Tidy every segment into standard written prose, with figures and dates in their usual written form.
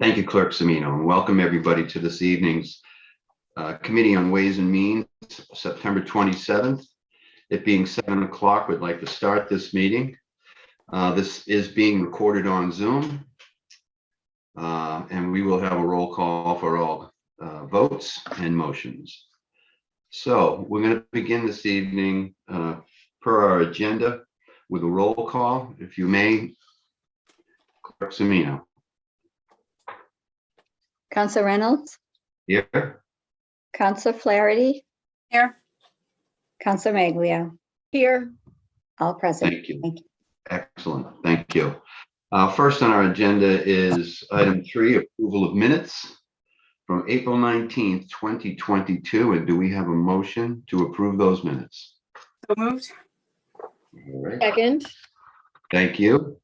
Thank you, Clerk Semino, and welcome everybody to this evening's Committee on Ways and Means, September 27th. It being 7 o'clock, we'd like to start this meeting. This is being recorded on Zoom, and we will have a roll call for all votes and motions. So we're going to begin this evening per our agenda with a roll call. If you may, Clerk Semino. Councilor Reynolds, Here. Councilor Flaherty, Here. Councilor Maglio, Here. all present. Thank you. Excellent. Thank you. First on our agenda is item 3, approval of minutes from April 19th, 2022. And do we have a motion to approve those minutes? So moved. All right. Second. Thank you.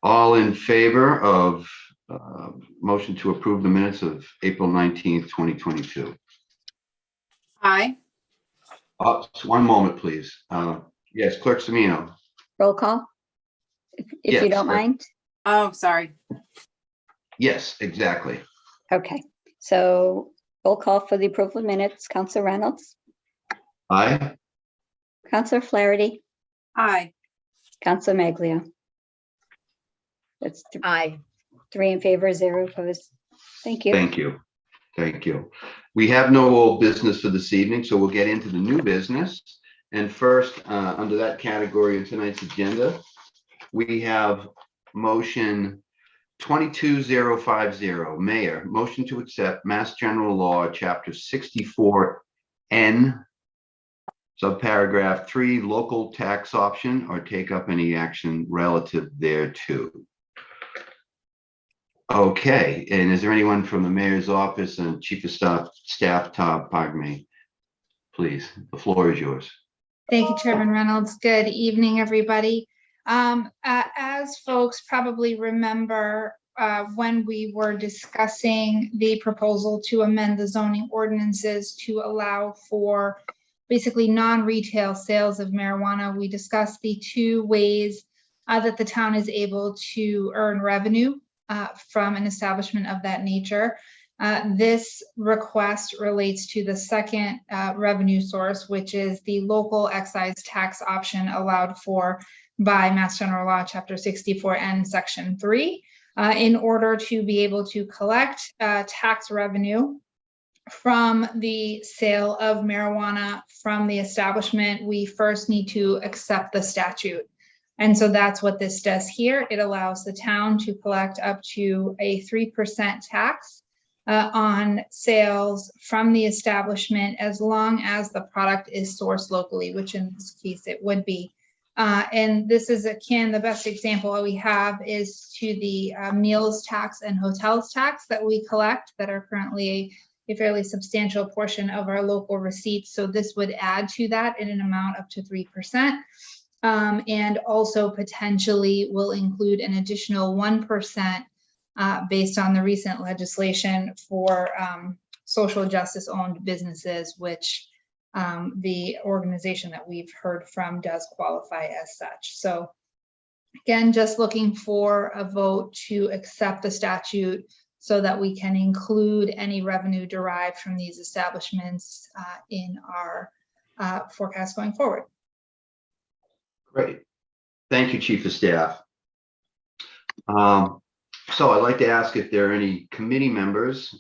All in favor of motion to approve the minutes of April 19th, 2022? Aye. Just one moment, please. Yes, Clerk Semino. Roll call, if Yes, you don't mind. Oh, sorry. Yes, exactly. Okay, so roll call for the approval of minutes. Councilor Reynolds, Aye. Councilor Flaherty, Aye. Councilor Maglio. That's Aye. 3 in favor, 0 opposed. Thank you. Thank you. Thank you. We have no old business for this evening, so we'll get into the new business. And first, under that category in tonight's agenda, we have motion 22050, Mayor, motion to accept Mass General Law, Chapter 64N, subparagraph 3, local tax option, or take up any action relative thereto. Okay, and is there anyone from the mayor's office and chief of staff, Tom, pardon me, please, the floor is yours. Thank you, Chairman Reynolds. Good evening, everybody. As folks probably remember, when we were discussing the proposal to amend the zoning ordinances to allow for basically non-retail sales of marijuana, we discussed the 2 ways that the town is able to earn revenue from an establishment of that nature. This request relates to the second revenue source, which is the local excise tax option allowed for by Mass General Law, Chapter 64N, Section 3. In order to be able to collect tax revenue from the sale of marijuana from the establishment, we first need to accept the statute. And so that's what this does here. It allows the town to collect up to a 3% tax on sales from the establishment, as long as the product is sourced locally, which in this case it would be. And this is the best example we have is to the meals tax and hotels tax that we collect that are currently a fairly substantial portion of our local receipts. So this would add to that in an amount up to 3%. And also potentially will include an additional 1% based on the recent legislation for social justice owned businesses, which the organization that we've heard from does qualify as such. So again, just looking for a vote to accept the statute so that we can include any revenue derived from these establishments in our forecast going forward. Great. Thank you, Chief of Staff. So I'd like to ask if there are any committee members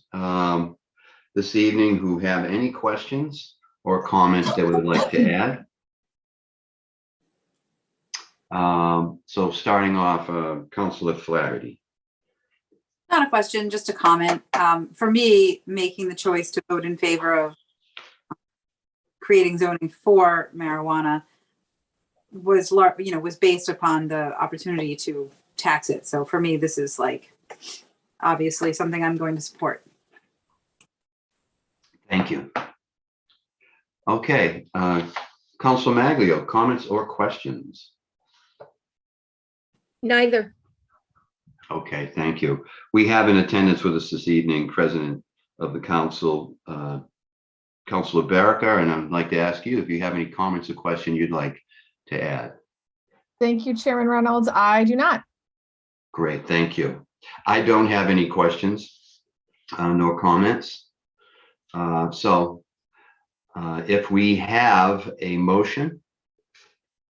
this evening who have any questions or comments they would like to add. So starting off, Councilor Flaherty. Not a question, just a comment. For me, making the choice to vote in favor of creating zoning for marijuana was based upon the opportunity to tax it. So for me, this is like obviously something I'm going to support. Thank you. Okay, Councilor Maglio, comments or questions? Neither. Okay, thank you. We have in attendance with us this evening, President of the Council, Councilor Baraka, and I'd like to ask you if you have any comments or questions you'd like to add. Thank you, Chairman Reynolds. I do not. Great, thank you. I don't have any questions, nor comments. If we have a motion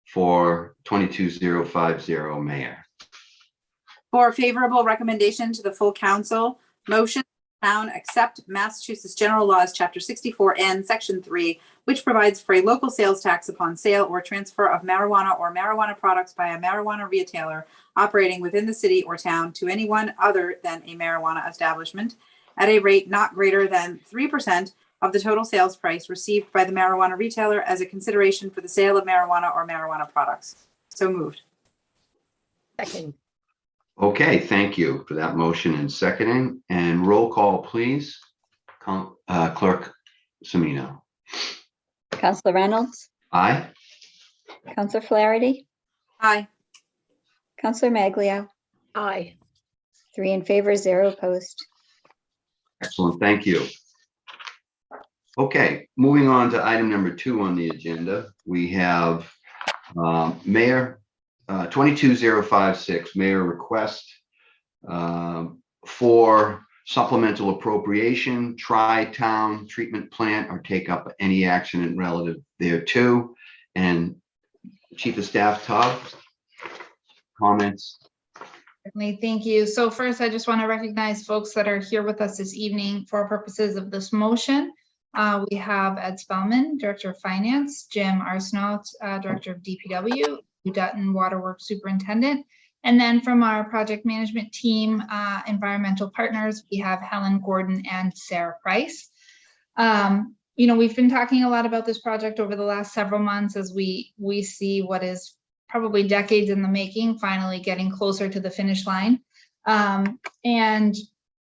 for 22050, Mayor. For favorable recommendation to the full council, motion, town accept Massachusetts General Laws, Chapter 64N, Section 3, which provides for a local sales tax upon sale or transfer of marijuana or marijuana products by a marijuana retailer operating within the city or town to anyone other than a marijuana establishment at a rate not greater than 3% of the total sales price received by the marijuana retailer as a consideration for the sale of marijuana or marijuana products. So moved. Second. Okay, thank you for that motion and seconding. And roll call, please. Clerk Semino. Counselor Reynolds, Aye. Counselor Flaherty, Aye. Counselor Maglio, Aye. 3 in favor, 0 opposed. Excellent, thank you. Okay, moving on to item number 2 on the agenda. We have Mayor 22056, Mayor request for supplemental appropriation, tri-town treatment plant, or take up any action relative thereto. And Chief of Staff Todd, comments? Certainly, thank you. So first, I just want to recognize folks that are here with us this evening for purposes of this motion. We have Ed Spellman, Director of Finance, Jim Arsenault, Director of DPW, Lou Dutton, Waterworks Superintendent. And then from our project management team, environmental partners, we have Helen Gordon and Sarah Price. We've been talking a lot about this project over the last several months as we see what is probably decades in the making, finally getting closer to the finish line. And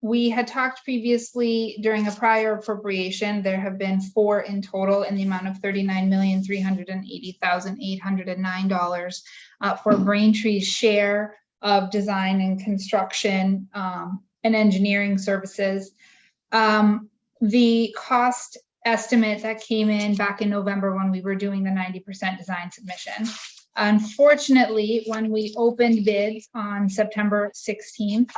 we had talked previously during a prior appropriation, there have been 4 in total in the amount of $39,380,809 for Braintree's share of design and construction and engineering services. The cost estimate that came in back in November when we were doing the 90% design submission. Unfortunately, when we opened bids on September 16th,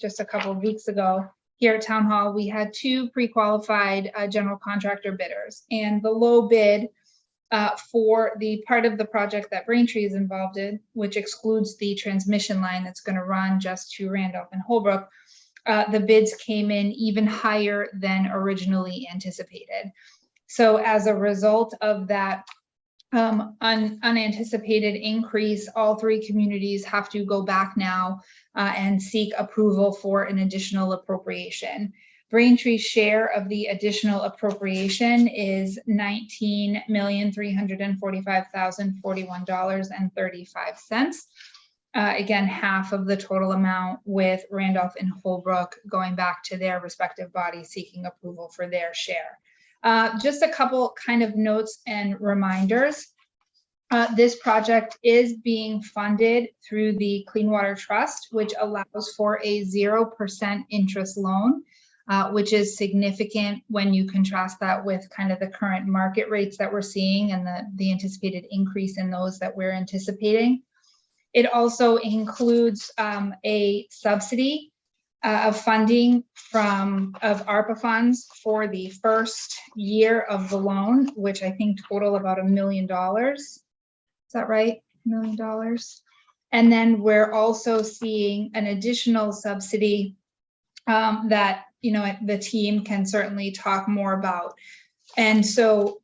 just a couple of weeks ago, here at Town Hall, we had 2 pre-qualified general contractor bidders, and the low bid for the part of the project that Braintree is involved in, which excludes the transmission line that's going to run just to Randolph and Holbrook, the bids came in even higher than originally anticipated. So as a result of that unanticipated increase, all 3 communities have to go back now and seek approval for an additional appropriation. Braintree's share of the additional appropriation is $19,345,041.35. Again, half of the total amount, with Randolph and Holbrook going back to their respective bodies seeking approval for their share. Just a couple kind of notes and reminders. This project is being funded through the Clean Water Trust, which allows for a 0% interest loan, which is significant when you contrast that with kind of the current market rates that we're seeing and the anticipated increase in those that we're anticipating. It also includes a subsidy of funding of ARPA funds for the first year of the loan, which I think total about $1 million. Is that right? $1 million. And then we're also seeing an additional subsidy that the team can certainly talk more about. And so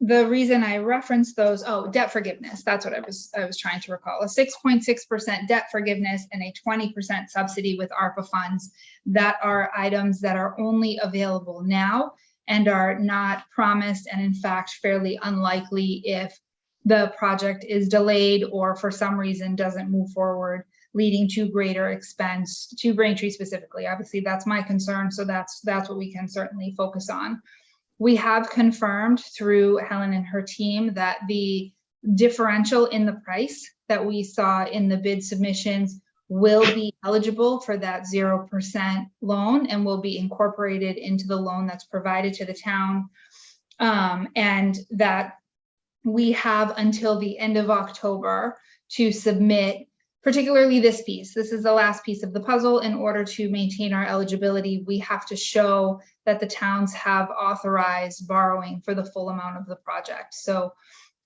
the reason I referenced those, debt forgiveness, that's what I was trying to recall. A 6.6% debt forgiveness and a 20% subsidy with ARPA funds, that are items that are only available now and are not promised, and in fact fairly unlikely if the project is delayed or for some reason doesn't move forward, leading to greater expense to Braintree specifically. Obviously that's my concern, so that's what we can certainly focus on. We have confirmed through Helen and her team that the differential in the price that we saw in the bid submissions will be eligible for that 0% loan and will be incorporated into the loan that's provided to the town. And that we have until the end of October to submit particularly this piece. This is the last piece of the puzzle. In order to maintain our eligibility, we have to show that the towns have authorized borrowing for the full amount of the project. So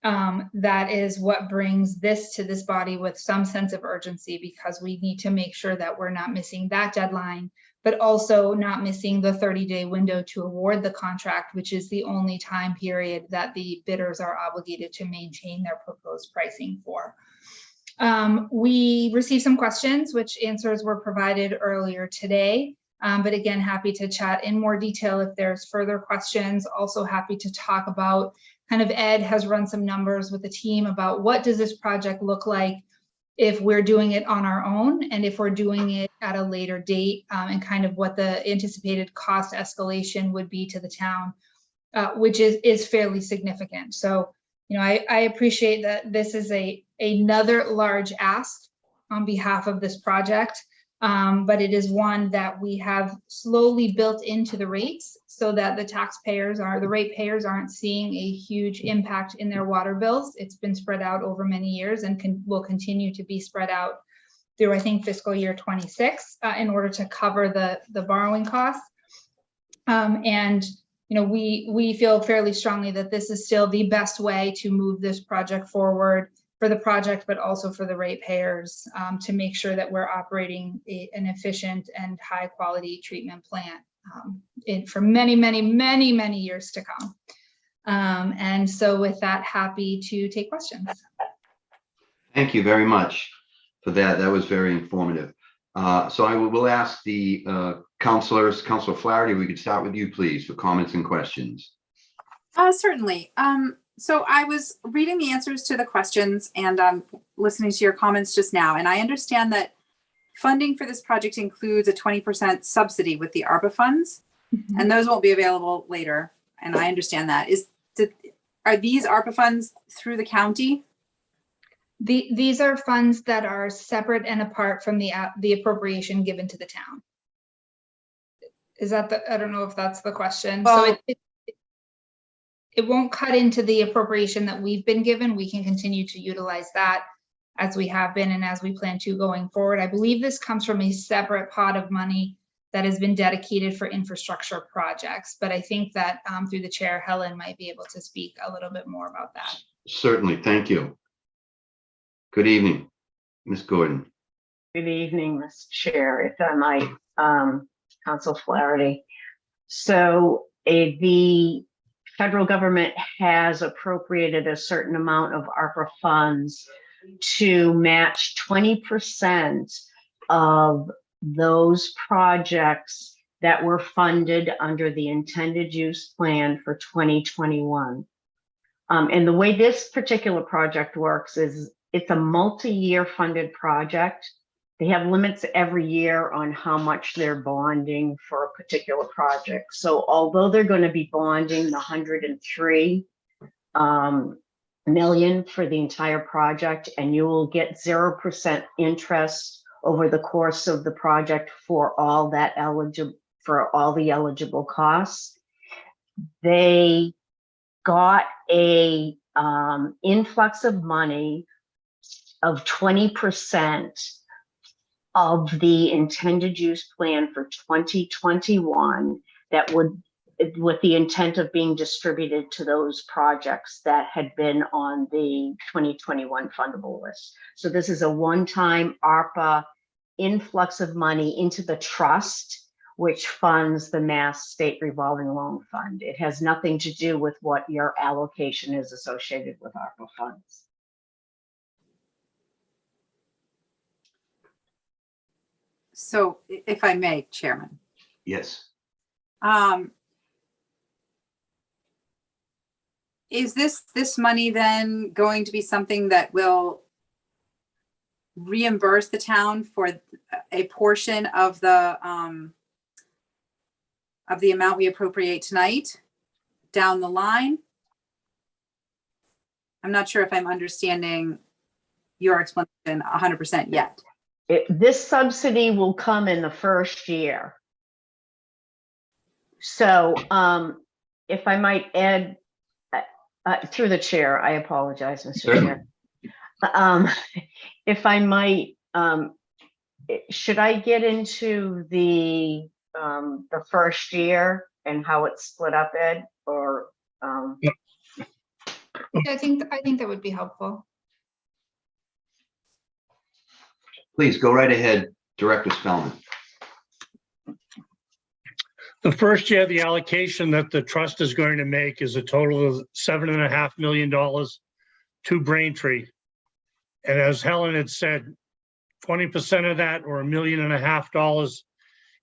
that is what brings this to this body with some sense of urgency, because we need to make sure that we're not missing that deadline, but also not missing the 30-day window to award the contract, which is the only time period that the bidders are obligated to maintain their proposed pricing for. We received some questions, which answers were provided earlier today. But again, happy to chat in more detail if there's further questions. Also happy to talk about kind of Ed has run some numbers with the team about what does this project look like if we're doing it on our own and if we're doing it at a later date, and kind of what the anticipated cost escalation would be to the town, which is fairly significant. So, you know, I appreciate that this is another large ask on behalf of this project, but it is one that we have slowly built into the rates so that the ratepayers aren't seeing a huge impact in their water bills. It's been spread out over many years and will continue to be spread out through, I think, fiscal year 26 in order to cover the borrowing costs. And you know, we feel fairly strongly that this is still the best way to move this project forward for the project, but also for the ratepayers, to make sure that we're operating an efficient and high quality treatment plant for many, many, many, many years to come. And so with that, happy to take questions. Thank you very much for that. That was very informative. So I will ask the counselors, Councilor Flaherty, we could start with you, please, for comments and questions. Certainly. So I was reading the answers to the questions and listening to your comments just now, and I understand that funding for this project includes a 20% subsidy with the ARPA funds, and those won't be available later. And I understand that. Are these ARPA funds through the county? These are funds that are separate and apart from the appropriation given to the town. Is that I don't know if that's the question. Well, so it won't cut into the appropriation that we've been given. We can continue to utilize that as we have been and as we plan to going forward. I believe this comes from a separate pot of money that has been dedicated for infrastructure projects. But I think that through the chair, Helen might be able to speak a little bit more about that. Certainly, thank you. Good evening, Ms. Gordon. Good evening, Mr. Chair, if I might, Council Flaherty. So the federal government has appropriated a certain amount of ARPA funds to match 20% of those projects that were funded under the intended use plan for 2021. And the way this particular project works is it's a multi-year funded project. They have limits every year on how much they're bonding for a particular project. So although they're going to be bonding the 103 million for the entire project, and you will get 0% interest over the course of the project for all the eligible costs, they got a influx of money of 20% of the intended use plan for 2021 that would, with the intent of being distributed to those projects that had been on the 2021 fundable list. So this is a one-time ARPA influx of money into the trust, which funds the Mass State Revolving Loan Fund. It has nothing to do with what your allocation is associated with ARPA funds. So if I may, Chairman. Yes. Is this money then going to be something that will reimburse the town for a portion of the amount we appropriate tonight down the line? I'm not sure if I'm understanding your explanation 100% yet. This subsidy will come in the first year. So if I might add, through the chair, I apologize, Mr. Chair. If I might Should I get into the first year and how it's split up, Ed, or? I think that would be helpful. Please go right ahead, Director Spellman. The first year, the allocation that the trust is going to make is a total of $7.5 million to Braintree. And as Helen had said, 20% of that, or $1.5 million,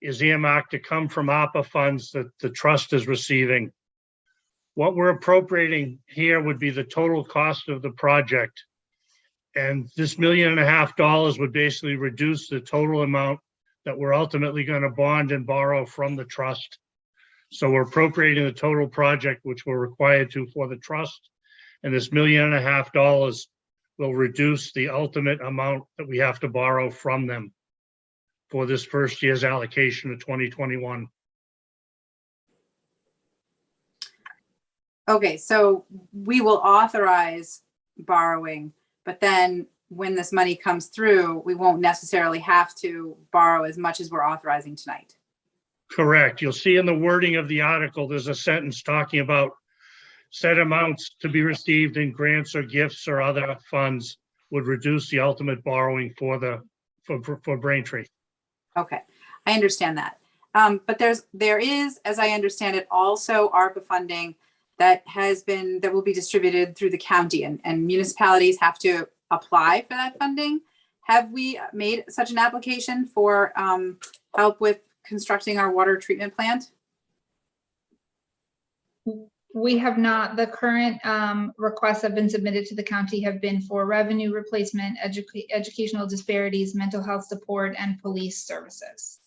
is earmarked to come from ARPA funds that the trust is receiving. What we're appropriating here would be the total cost of the project. And this $1.5 million would basically reduce the total amount that we're ultimately going to bond and borrow from the trust. So we're appropriating the total project, which we're required to for the trust. And this $1.5 million will reduce the ultimate amount that we have to borrow from them for this first year's allocation of 2021. Okay, so we will authorize borrowing, but then when this money comes through, we won't necessarily have to borrow as much as we're authorizing tonight. Correct. You'll see in the wording of the article, there's a sentence talking about said amounts to be received in grants or gifts or other funds would reduce the ultimate borrowing for Braintree. Okay, I understand that. But there is, as I understand it, also ARPA funding that will be distributed through the county, and municipalities have to apply for that funding. Have we made such an application for help with constructing our water treatment plant? We have not. The current requests have been submitted to the county have been for revenue replacement, educational disparities, mental health support, and police services.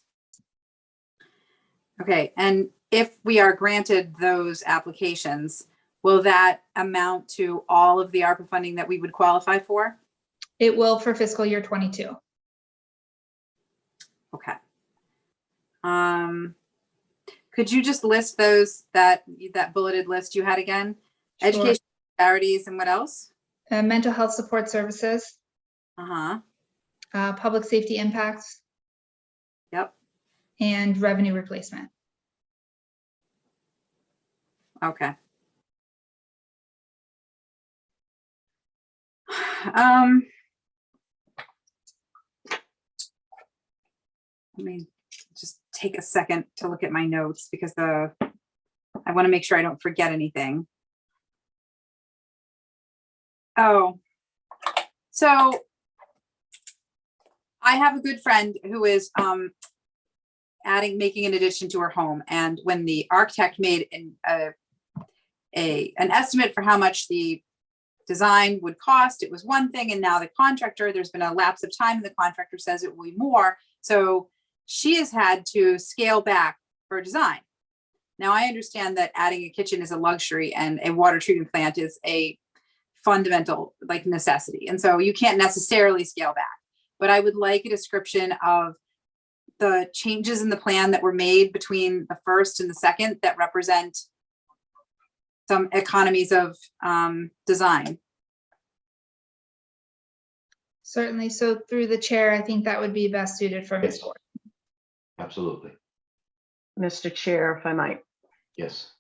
Okay, and if we are granted those applications, will that amount to all of the ARPA funding that we would qualify for? It will for fiscal year 22. Okay. Could you just list those, that bulleted list you had again? Sure. Education disparities and what else? Mental health support services, Uh-huh. public safety impacts, Yep. and revenue replacement. Okay. Let me just take a second to look at my notes because I want to make sure I don't forget anything. Oh, so I have a good friend who is making an addition to her home, and when the architect made an estimate for how much the design would cost, it was one thing, and now the contractor, there's been a lapse of time, and the contractor says it will be more. So she has had to scale back her design. Now I understand that adding a kitchen is a luxury and a water treatment plant is a fundamental necessity. And so you can't necessarily scale back, but I would like a description of the changes in the plan that were made between the first and the second that represent some economies of design. Certainly. So through the chair, I think that would be best suited for Ms. Ford. Absolutely. Mr. Chair, if I might. Yes.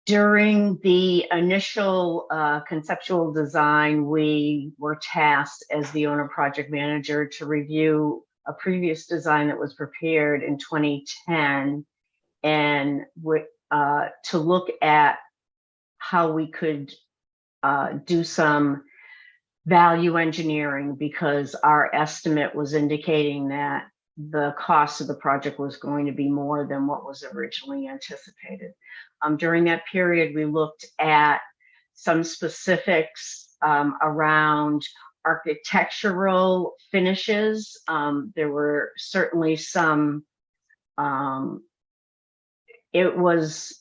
During the initial conceptual design, we were tasked as the owner project manager to review a previous design that was prepared in 2010 and to look at how we could do some value engineering, because our estimate was indicating that the cost of the project was going to be more than what was originally anticipated. During that period, we looked at some specifics around architectural finishes. There were certainly some, it was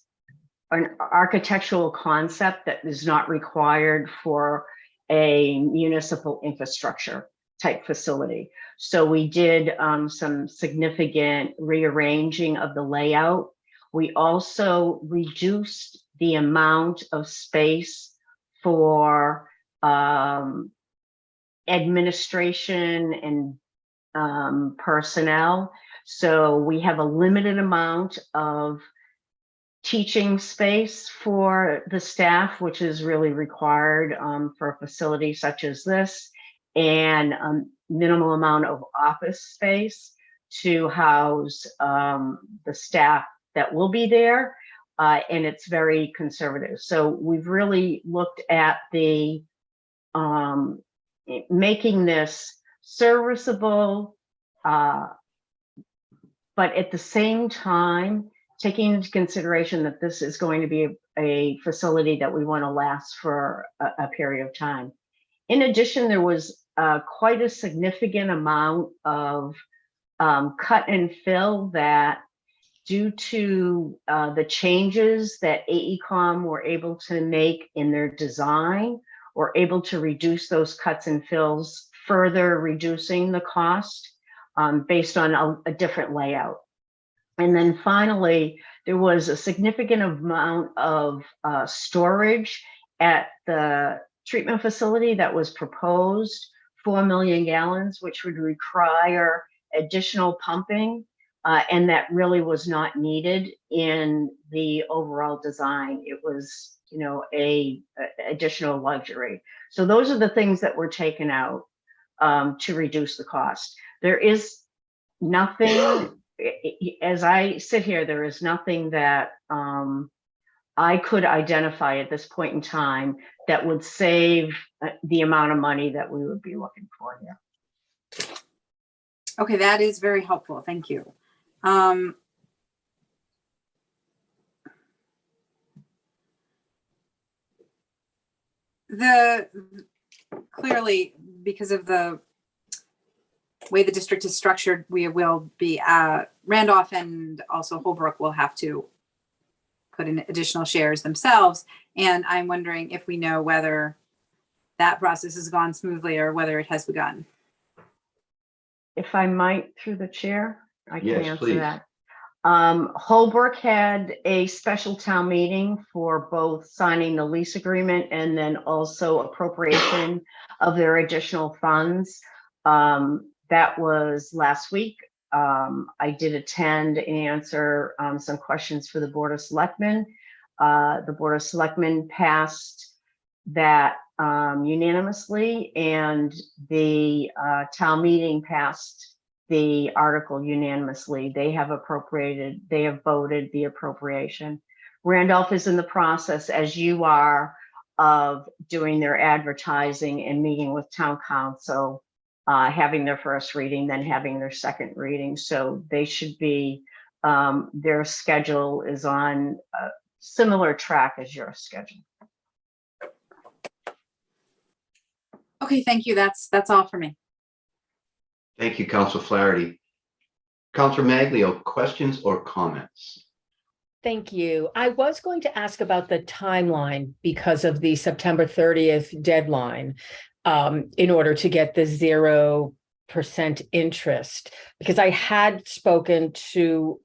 an architectural concept that is not required for a municipal infrastructure type facility. So we did some significant rearranging of the layout. We also reduced the amount of space for administration and personnel. So we have a limited amount of teaching space for the staff, which is really required for a facility such as this, and a minimal amount of office space to house the staff that will be there. And it's very conservative. So we've really looked at the making this serviceable, but at the same time, taking into consideration that this is going to be a facility that we want to last for a period of time. In addition, there was quite a significant amount of cut and fill that, due to the changes that AECom were able to make in their design, were able to reduce those cuts and fills, further reducing the cost based on a different layout. And then finally, there was a significant amount of storage at the treatment facility that was proposed, 4 million gallons, which would require additional pumping. And that really was not needed in the overall design. It was, you know, a additional luxury. So those are the things that were taken out to reduce the cost. There is nothing, as I sit here, there is nothing that I could identify at this point in time that would save the amount of money that we would be looking for here. Okay, that is very helpful. Thank you. Clearly, because of the way the district is structured, we will be Randolph and also Holbrook will have to put in additional shares themselves. And I'm wondering if we know whether that process has gone smoothly or whether it has begun. If I might, through the chair, I can Yes, answer please. that. Holbrook had a special town meeting for both signing the lease agreement and then also appropriation of their additional funds. That was last week. I did attend and answer some questions for the Board of Selectmen. The Board of Selectmen passed that unanimously, and the town meeting passed the article unanimously. They have voted the appropriation. Randolph is in the process, as you are, of doing their advertising and meeting with town council, having their first reading, then having their second reading. So they should be, their schedule is on a similar track as your schedule. Okay, thank you. That's all for me. Thank you, Councilor Flaherty. Councilor Maglio, questions or comments? Thank you. I was going to ask about the timeline because of the September 30th deadline in order to get the 0% interest, because I had spoken to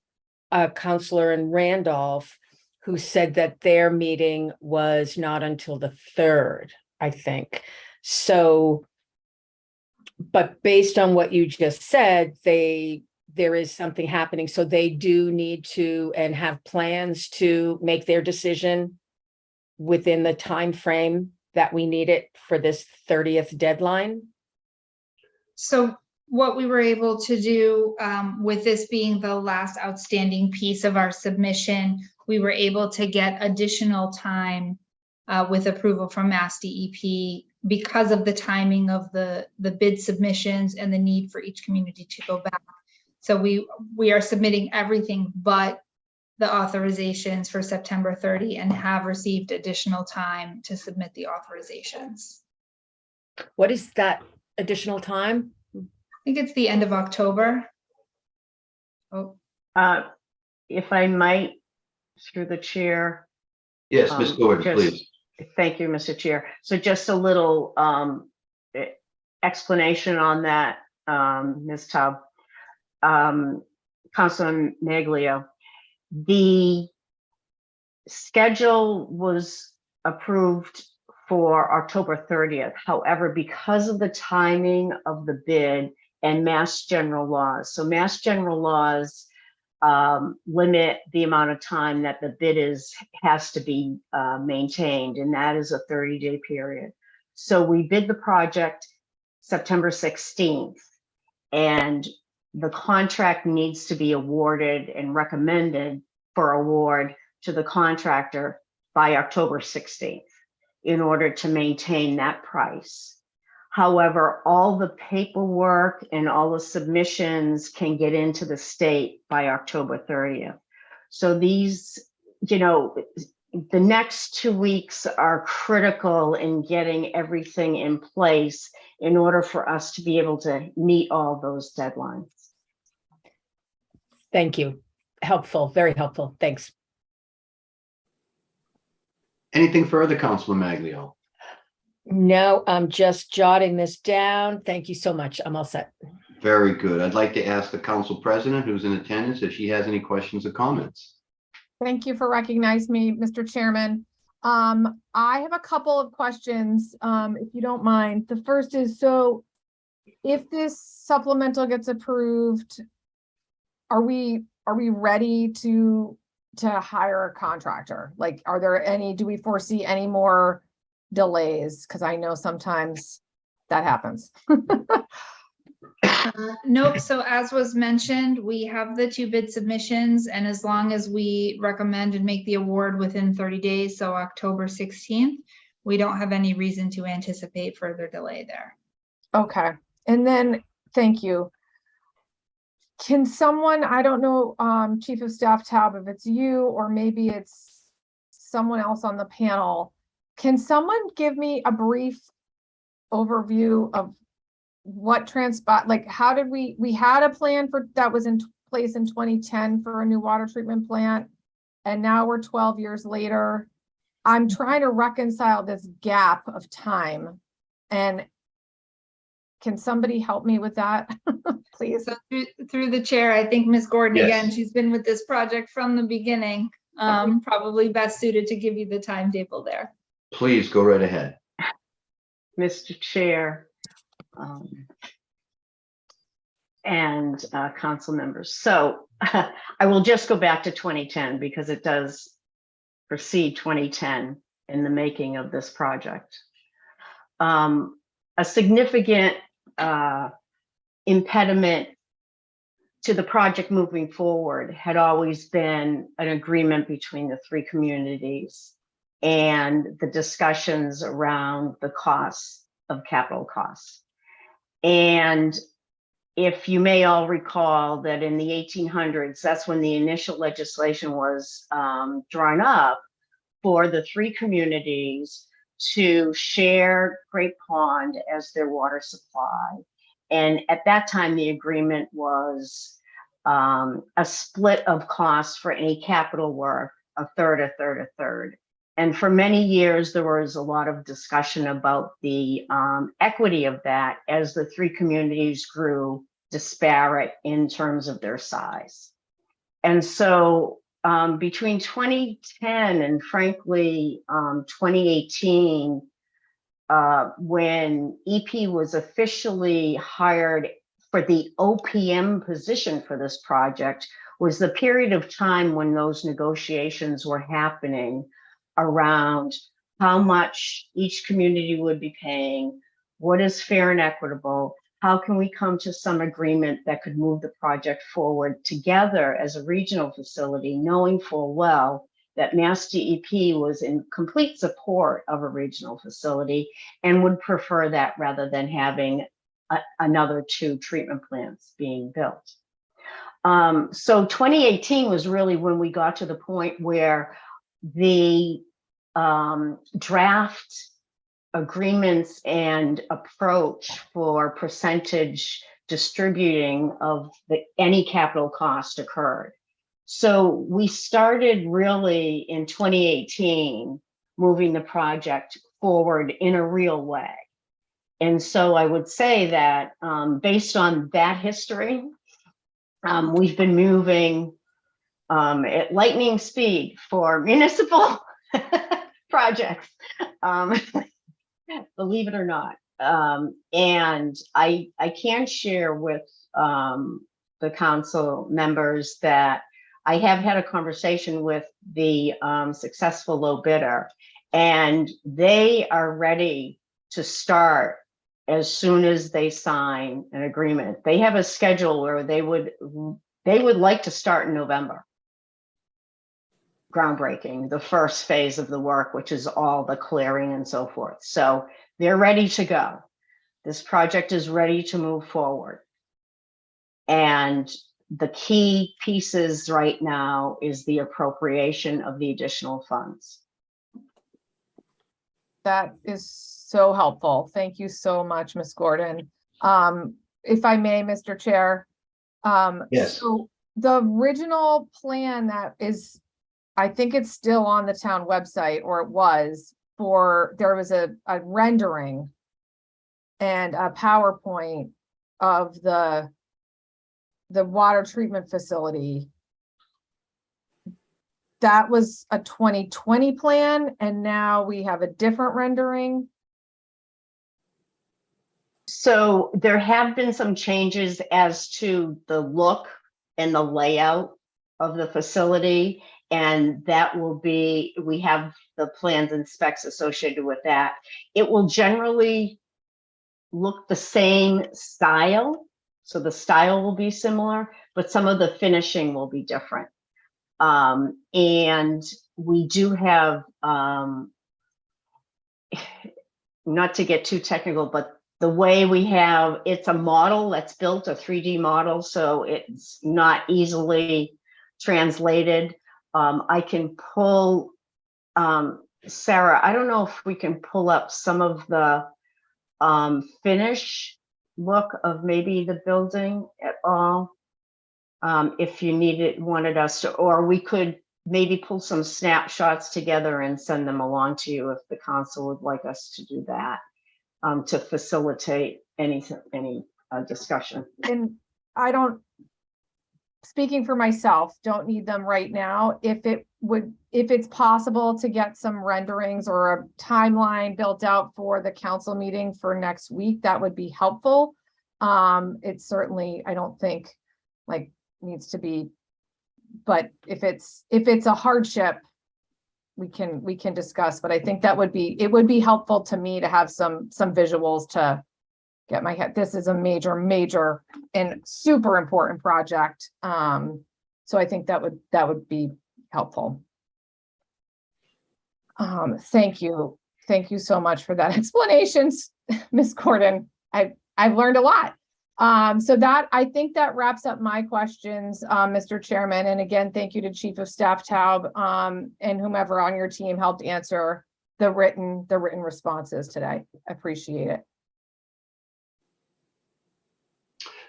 a counselor in Randolph who said that their meeting was not until the 3rd, I think. So, but based on what you just said, there is something happening. So they do need to and have plans to make their decision within the time frame that we need it for this 30th deadline. So what we were able to do with this being the last outstanding piece of our submission, we were able to get additional time with approval from Mass DEP because of the timing of the bid submissions and the need for each community to go back. So we are submitting everything but the authorizations for September 30 and have received additional time to submit the authorizations. What is that additional time? I think it's the end of October. Oh, If I might, through the chair. Yes, Ms. Gordon, please. Thank you, Mr. Chair. So just a little explanation on that, Ms. Tubb. Councilor Maglio, the schedule was approved for October 30th. However, because of the timing of the bid and Mass General laws, so Mass General laws limit the amount of time that the bid has to be maintained, and that is a 30-day period. So we bid the project September 16th, and the contract needs to be awarded and recommended for award to the contractor by October 16th in order to maintain that price. However, all the paperwork and all the submissions can get into the state by October 30th. So these, the next 2 weeks are critical in getting everything in place in order for us to be able to meet all those deadlines. Thank you. Helpful, very helpful. Thanks. Anything further, Councilor Maglio? No, I'm just jotting this down. Thank you so much. I'm all set. Very good. I'd like to ask the council president who's in attendance if she has any questions or comments. Thank you for recognizing me, Mr. Chairman. I have a couple of questions, if you don't mind. The first is, so if this supplemental gets approved, are we ready to hire a contractor? Like, do we foresee any more delays? Because I know sometimes that happens. Nope. So as was mentioned, we have the 2 bid submissions, and as long as we recommend and make the award within 30 days, so October 16th, we don't have any reason to anticipate further delay there. Okay. And then, thank you. Can someone, I don't know, Chief of Staff Taub, if it's you or maybe it's someone else on the panel, can someone give me a brief overview of what transpired? Like, how did we had a plan that was in place in 2010 for a new water treatment plant, and now we're 12 years later. I'm trying to reconcile this gap of time, and can somebody help me with that, please? So through the chair, I think Ms. Gordon, Yes. again, she's been with this project from the beginning, probably best suited to give you the timetable there. Please go right ahead. Mr. Chair, and council members. So I will just go back to 2010 because it does precede 2010 in the making of this project. A significant impediment to the project moving forward had always been an agreement between the 3 communities and the discussions around the costs of capital costs. And if you may all recall that in the 1800s, that's when the initial legislation was drawn up for the 3 communities to share Great Pond as their water supply. And at that time, the agreement was a split of costs for any capital work, a third, a third, a third. And for many years, there was a lot of discussion about the equity of that as the 3 communities grew disparate in terms of their size. And so between 2010 and frankly, 2018, when EP was officially hired for the OPM position for this project, was the period of time when those negotiations were happening around how much each community would be paying, what is fair and equitable, how can we come to some agreement that could move the project forward together as a regional facility, knowing full well that Mass DEP was in complete support of a regional facility and would prefer that rather than having another 2 treatment plants being built. So 2018 was really when we got to the point where the draft agreements and approach for percentage distributing of any capital cost occurred. So we started really in 2018 moving the project forward in a real way. And so I would say that based on that history, we've been moving at lightning speed for municipal projects. believe it or not. And I can share with the council members that I have had a conversation with the successful low bidder, and they are ready to start as soon as they sign an agreement. They have a schedule where they would like to start in November. Groundbreaking, the first phase of the work, which is all the clearing and so forth. So they're ready to go. This project is ready to move forward. And the key pieces right now is the appropriation of the additional funds. That is so helpful. Thank you so much, Ms. Gordon. If I may, Mr. Chair. Yes. So the original plan that is, I think it's still on the town website, or it was, there was a rendering and a PowerPoint of the water treatment facility. That was a 2020 plan, and now we have a different rendering. So there have been some changes as to the look and the layout of the facility, and that will be, we have the plans and specs associated with that. It will generally look the same style. So the style will be similar, but some of the finishing will be different. And we do have, not to get too technical, but the way we have, it's a model that's built, a 3D model, so it's not easily translated. I can pull, Sarah, I don't know if we can pull up some of the finish look of maybe the building at all. If you wanted us to, or we could maybe pull some snapshots together and send them along to you if the council would like us to do that, to facilitate any discussion. And I don't, speaking for myself, don't need them right now. If it's possible to get some renderings or a timeline built out for the council meeting for next week, that would be helpful. It's certainly, I don't think like needs to be, but if it's a hardship, we can discuss, but I think it would be helpful to me to have some visuals to get my head. This is a major and super important project. So I think that would be helpful. Thank you so much for that explanation, Ms. Gordon. I've learned a lot. So I think that wraps up my questions, Mr. Chairman. And again, thank you to Chief of Staff Taub, and whomever on your team helped answer the written responses today. I appreciate it.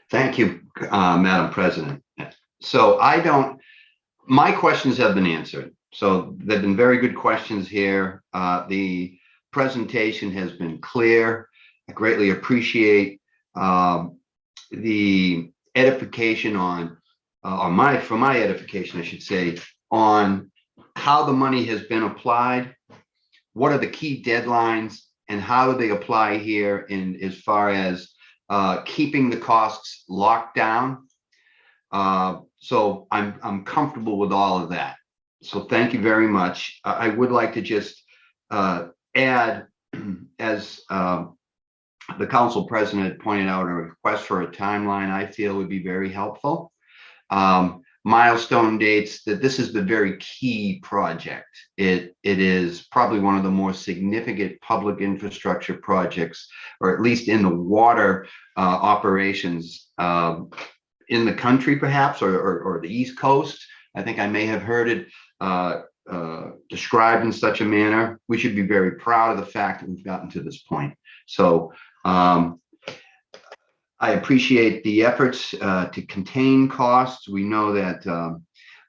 Thank you, Madam President. So my questions have been answered. So they've been very good questions here. The presentation has been clear. I greatly appreciate the edification for my edification, I should say, on how the money has been applied, what are the key deadlines, and how do they apply here in as far as keeping the costs locked down. So I'm comfortable with all of that. So thank you very much. I would like to just add, as the council president pointed out, a request for a timeline I feel would be very helpful. Milestone dates, that this is the very key project. It is probably one of the more significant public infrastructure projects, or at least in the water operations in the country, perhaps, or the East Coast. I think I may have heard it described in such a manner. We should be very proud of the fact that we've gotten to this point. So I appreciate the efforts to contain costs. We know that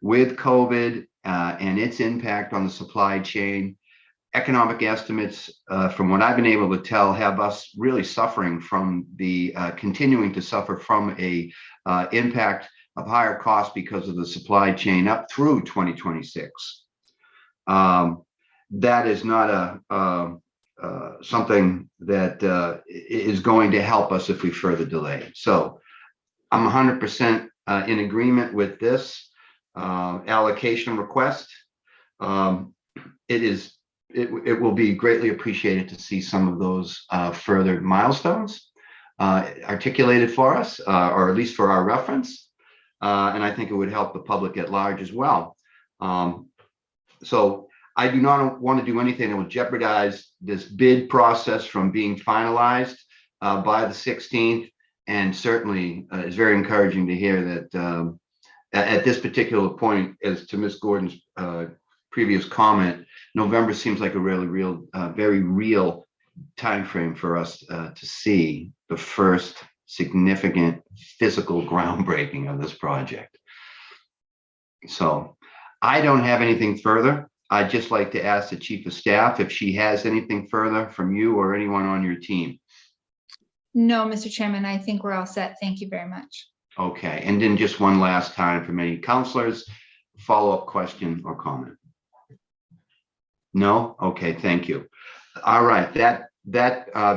with COVID and its impact on the supply chain, economic estimates, from what I've been able to tell, have us really suffering from continuing to suffer from a impact of higher costs because of the supply chain up through 2026. That is not something that is going to help us if we further delay. So I'm 100% in agreement with this allocation request. It will be greatly appreciated to see some of those further milestones articulated for us, or at least for our reference. And I think it would help the public at large as well. So I do not want to do anything that will jeopardize this bid process from being finalized by the 16th. And certainly it's very encouraging to hear that at this particular point, as to Ms. Gordon's previous comment, November seems like a very real timeframe for us to see the first significant physical groundbreaking of this project. So I don't have anything further. I'd just like to ask the Chief of Staff if she has anything further from you or anyone on your team. No, Mr. Chairman, I think we're all set. Thank you very much. Okay, and then just one last time from any counselors, follow-up question or comment? No? Okay, thank you. All right, that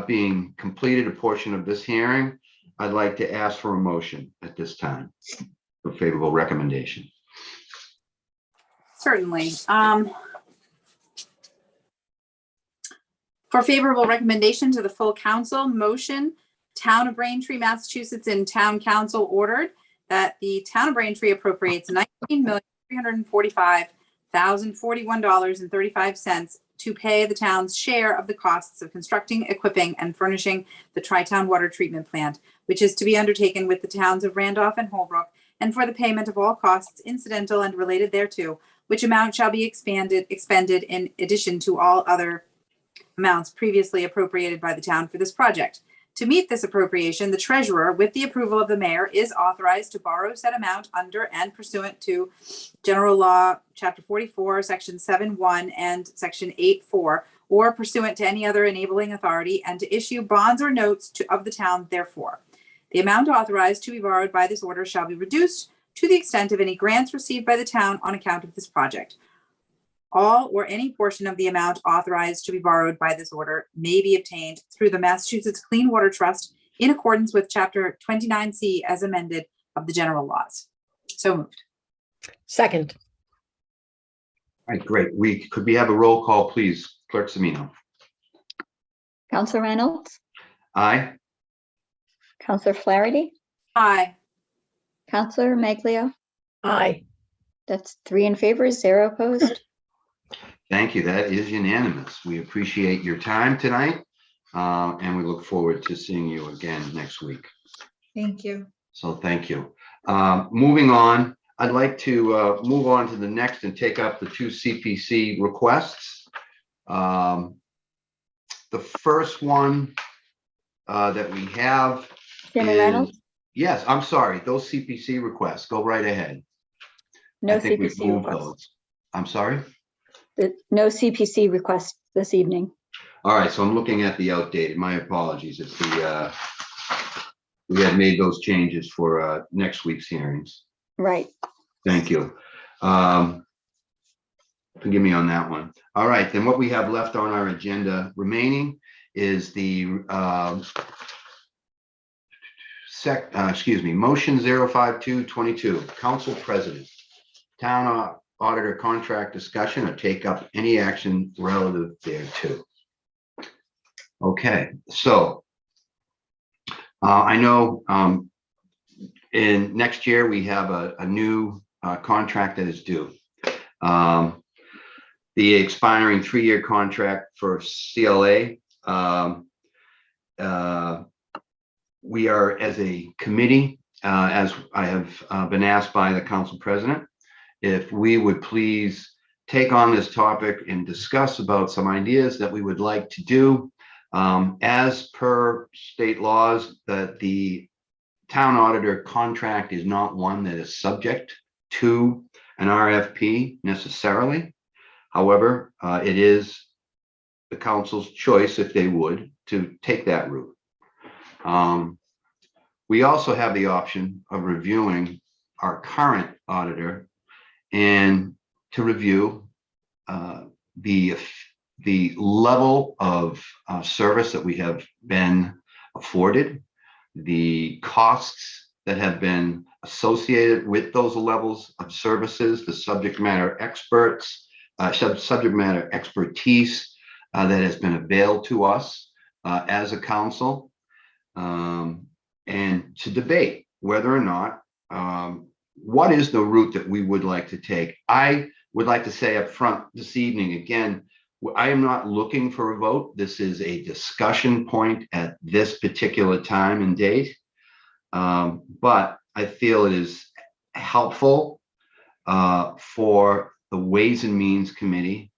being completed a portion of this hearing, I'd like to ask for a motion at this time for favorable recommendation. Certainly. For favorable recommendation to the full council, motion, Town of Braintree, Massachusetts, and Town Council ordered that the Town of Braintree appropriates $19,345,041.35 to pay the town's share of the costs of constructing, equipping, and furnishing the Tri-Town Water Treatment Plant, which is to be undertaken with the towns of Randolph and Holbrook, and for the payment of all costs incidental and related thereto, which amount shall be expended in addition to all other amounts previously appropriated by the town for this project. To meet this appropriation, the treasurer, with the approval of the mayor, is authorized to borrow said amount under and pursuant to General Law, Chapter 44, Section 7.1 and Section 8.4, or pursuant to any other enabling authority, and to issue bonds or notes of the town therefore. The amount authorized to be borrowed by this order shall be reduced to the extent of any grants received by the town on account of this project. All or any portion of the amount authorized to be borrowed by this order may be obtained through the Massachusetts Clean Water Trust in accordance with Chapter 29C as amended of the general laws. So moved. Second. All right, great. Could we have a roll call, please? Clerk Semino. Counselor Reynolds, Aye. Counselor Flaherty, Aye. Counselor Maglio. Aye. That's 3 in favor, 0 opposed. Thank you. That is unanimous. We appreciate your time tonight, and we look forward to seeing you again next week. Thank you. So thank you. Moving on, I'd like to move on to the next and take up the 2 CPC requests. The first one that we have Chairman Reynolds, yes, I'm sorry, those CPC requests, go right ahead. no I think we've CPC moved requests. those. I'm sorry? No CPC requests this evening. All right, so I'm looking at the outdated. My apologies. It's the we had made those changes for next week's hearings. Right. Thank you. Forgive me on that one. All right, then what we have left on our agenda remaining is the motion 05222, Council President, Town Auditor contract discussion or take up any action relative thereto. Okay, so I know in next year we have a new contract that is due. The expiring 3-year contract for CLA. We are, as a committee, as I have been asked by the council president, if we would please take on this topic and discuss about some ideas that we would like to do. As per state laws, that the town auditor contract is not one that is subject to an RFP necessarily. However, it is the council's choice, if they would, to take that route. We also have the option of reviewing our current auditor and to review the the level of service that we have been afforded, the costs that have been associated with those levels of services, the subject matter experts, subject matter expertise that has been availed to us as a council, and to debate whether or not what is the route that we would like to take. I would like to say up front this evening, again, I am not looking for a vote. This is a discussion point at this particular time and date. But I feel it is helpful for the Ways and Means Committee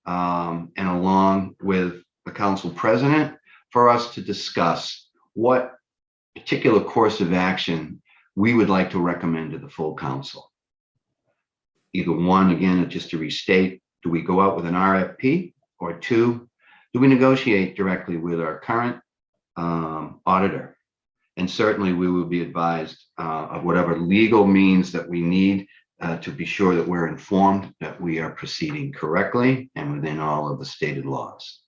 and along with the council president for us to discuss what particular course of action we would like to recommend to the full council. Either one, again, just to restate, do we go out with an RFP, or two, do we negotiate directly with our current auditor? And certainly we will be advised of whatever legal means that we need to be sure that we're informed that we are proceeding correctly and within all of the stated laws.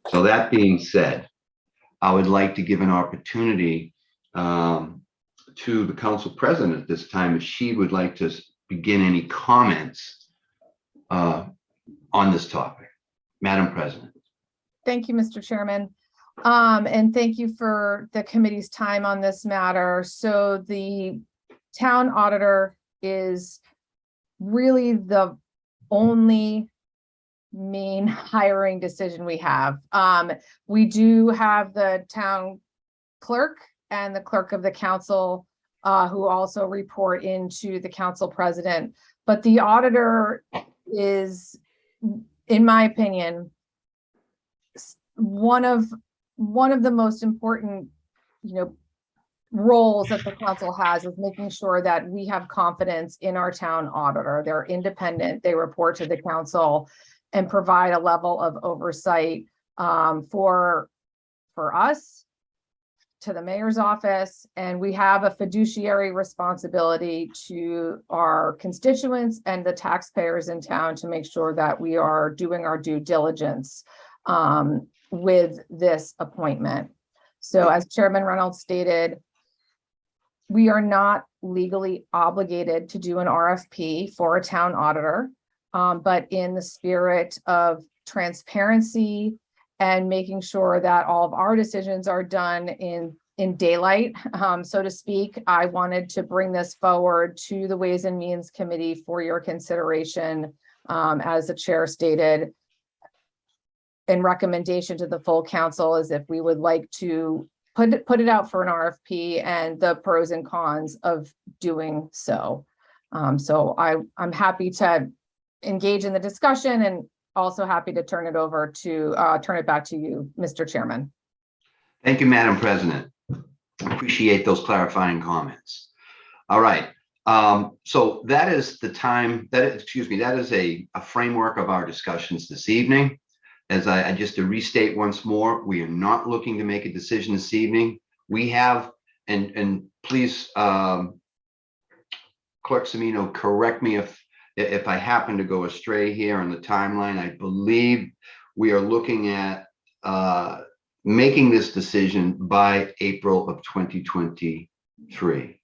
So that being said, I would like to give an opportunity to the council president at this time if she would like to begin any comments on this topic. Madam President. Thank you, Mr. Chairman. And thank you for the committee's time on this matter. So the town auditor is really the only main hiring decision we have. We do have the town clerk and the clerk of the council who also report into the council president. But the auditor is, in my opinion, one of the most important, roles that the council has is making sure that we have confidence in our town auditor. They're independent, they report to the council and provide a level of oversight for us, to the mayor's office, and we have a fiduciary responsibility to our constituents and the taxpayers in town to make sure that we are doing our due diligence with this appointment. So as Chairman Reynolds stated, we are not legally obligated to do an RFP for a town auditor, but in the spirit of transparency and making sure that all of our decisions are done in daylight, so to speak, I wanted to bring this forward to the Ways and Means Committee for your consideration, as the chair stated, and recommendation to the full council is if we would like to put it out for an RFP and the pros and cons of doing so. So I'm happy to engage in the discussion and also happy to turn it back to you, Mr. Chairman. Thank you, Madam President. Appreciate those clarifying comments. All right. So that is the time that is a framework of our discussions this evening. As I just to restate once more, we are not looking to make a decision this evening. We have, and please, Clerk Semino, correct me if I happen to go astray here on the timeline. I believe we are looking at making this decision by April of 2023.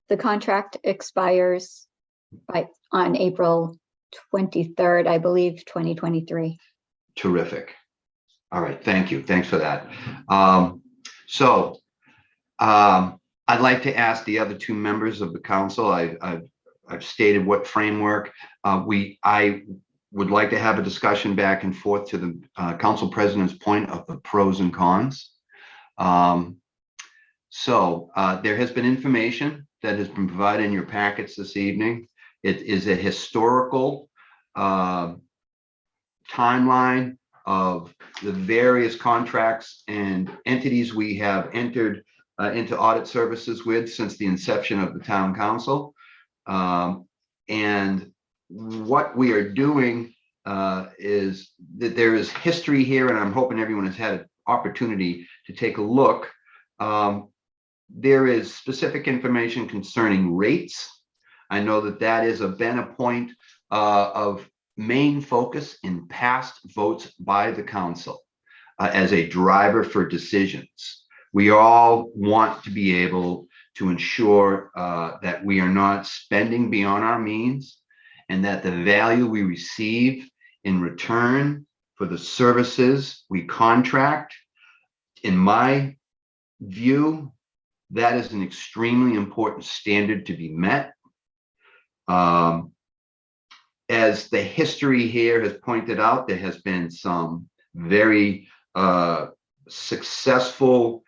The contract expires on April 23rd, I believe, 2023. Terrific. All right. Thank you. Thanks for that. I'd like to ask the other two members of the council. I've stated what framework I would like to have a discussion back and forth to the council president's point of the pros and cons. There has been information that has been provided in your packets this evening. It is a historical timeline of the various contracts and entities we have entered into audit services with since the inception of the town council. And what we are doing is that there is history here, and I'm hoping everyone has had an opportunity to take a look. There is specific information concerning rates. I know that has been a point of main focus in past votes by the council as a driver for decisions. We all want to be able to ensure that we are not spending beyond our means, and that the value we receive in return for the services we contract, in my view, that is an extremely important standard to be met. As the history here has pointed out, there has been some very successful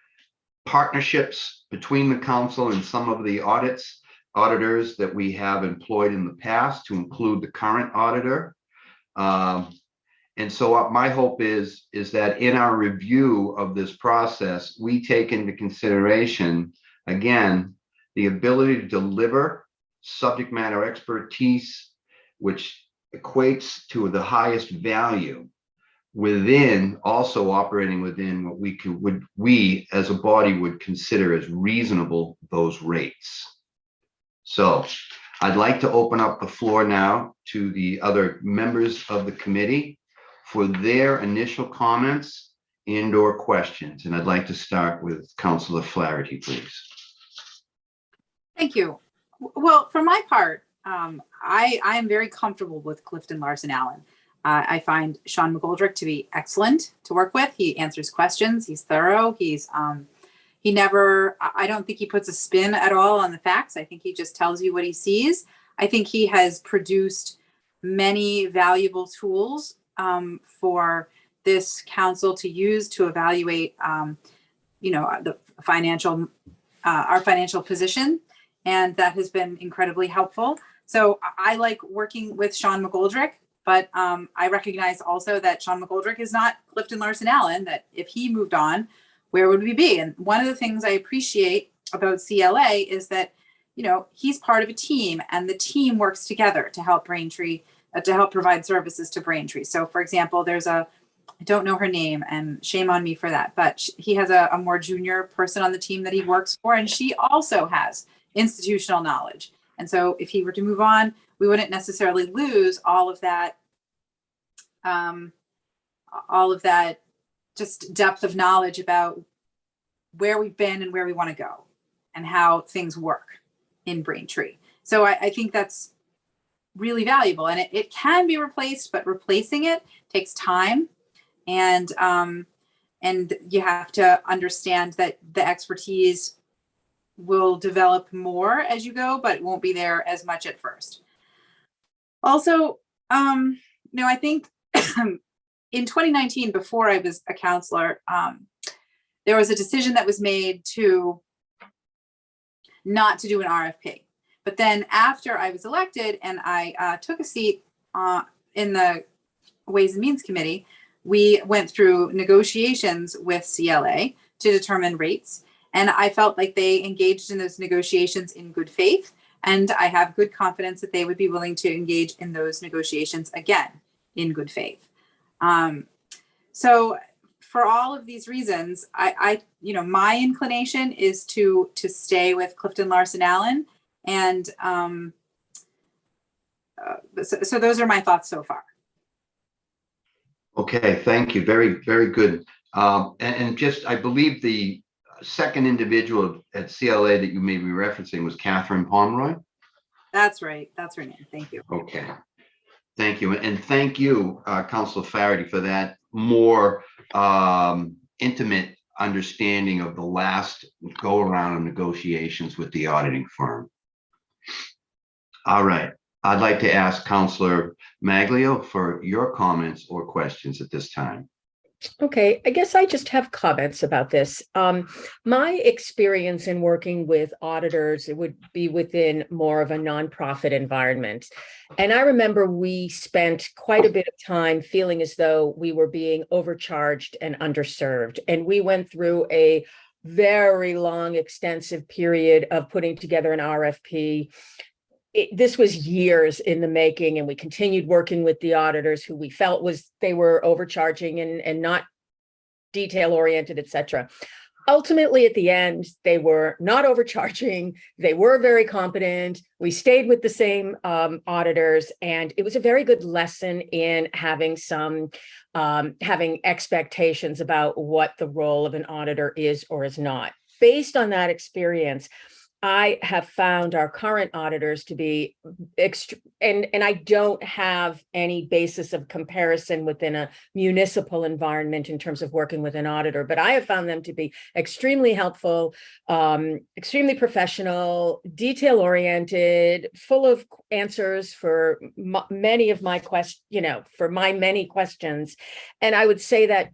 partnerships between the council and some of the auditors that we have employed in the past, to include the current auditor. And so my hope is that in our review of this process, we take into consideration, again, the ability to deliver subject matter expertise, which equates to the highest value, within, also operating within what we as a body would consider as reasonable, those rates. So I'd like to open up the floor now to the other members of the committee for their initial comments and or questions. And I'd like to start with Councilor Flaherty, please. Thank you. Well, for my part, I am very comfortable with Clifton Larson Allen. I find Sean McGoldrick to be excellent to work with. He answers questions. He's thorough. He never, I don't think he puts a spin at all on the facts. I think he just tells you what he sees. I think he has produced many valuable tools for this council to use to evaluate, the financial, our financial position. And that has been incredibly helpful. So I like working with Sean McGoldrick, but I recognize also that Sean McGoldrick is not Clifton Larson Allen, that if he moved on, where would we be? And one of the things I appreciate about CLA is that, he's part of a team, and the team works together to help Braintree, to help provide services to Braintree. So for example, I don't know her name, and shame on me for that, but he has a more junior person on the team that he works for, and she also has institutional knowledge. And so if he were to move on, we wouldn't necessarily lose all of that just depth of knowledge about where we've been and where we want to go and how things work in Braintree. So I think that's really valuable, and it can be replaced, but replacing it takes time. And you have to understand that the expertise will develop more as you go, but it won't be there as much at first. Also, I think in 2019, before I was a counselor, there was a decision that was made not to do an RFP. But then after I was elected and I took a seat in the Ways and Means Committee, we went through negotiations with CLA to determine rates. And I felt like they engaged in those negotiations in good faith. And I have good confidence that they would be willing to engage in those negotiations again in good faith. So for all of these reasons, my inclination is to stay with Clifton Larson Allen. And so those are my thoughts so far. Okay, thank you. Very, very good. And just, I believe the second individual at CLA that you may be referencing was Catherine Pomeroy. That's right. That's her name. Thank you. Okay. Thank you. And thank you, Councilor Flaherty, for that more intimate understanding of the last go around of negotiations with the auditing firm. All right. I'd like to ask Councilor Maglio for your comments or questions at this time. Okay, I guess I just have comments about this. My experience in working with auditors, it would be within more of a nonprofit environment. And I remember we spent quite a bit of time feeling as though we were being overcharged and underserved. And we went through a very long, extensive period of putting together an RFP. This was years in the making, and we continued working with the auditors who we felt they were overcharging and not detail oriented, et cetera. ultimately, at the end, they were not overcharging. They were very competent. We stayed with the same auditors, and it was a very good lesson in having having expectations about what the role of an auditor is or is not. Based on that experience, I have found our current auditors to be and I don't have any basis of comparison within a municipal environment in terms of working with an auditor, but I have found them to be extremely helpful, extremely professional, detail oriented, full of answers for many of my questions, for my many questions. And I would say that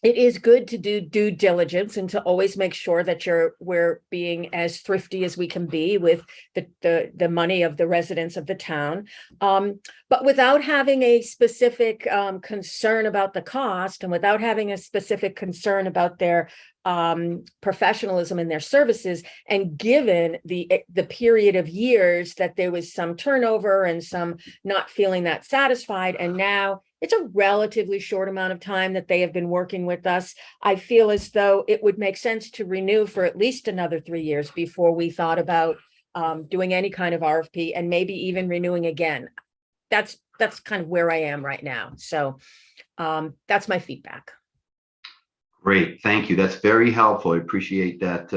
it is good to do due diligence and to always make sure that we're being as thrifty as we can be with the money of the residents of the town, but without having a specific concern about the cost, and without having a specific concern about their professionalism in their services. And given the period of years that there was some turnover and some not feeling that satisfied, and now it's a relatively short amount of time that they have been working with us, I feel as though it would make sense to renew for at least another 3 years before we thought about doing any kind of RFP, and maybe even renewing again. That's kind of where I am right now. So that's my feedback. Great, thank you. That's very helpful. I appreciate that.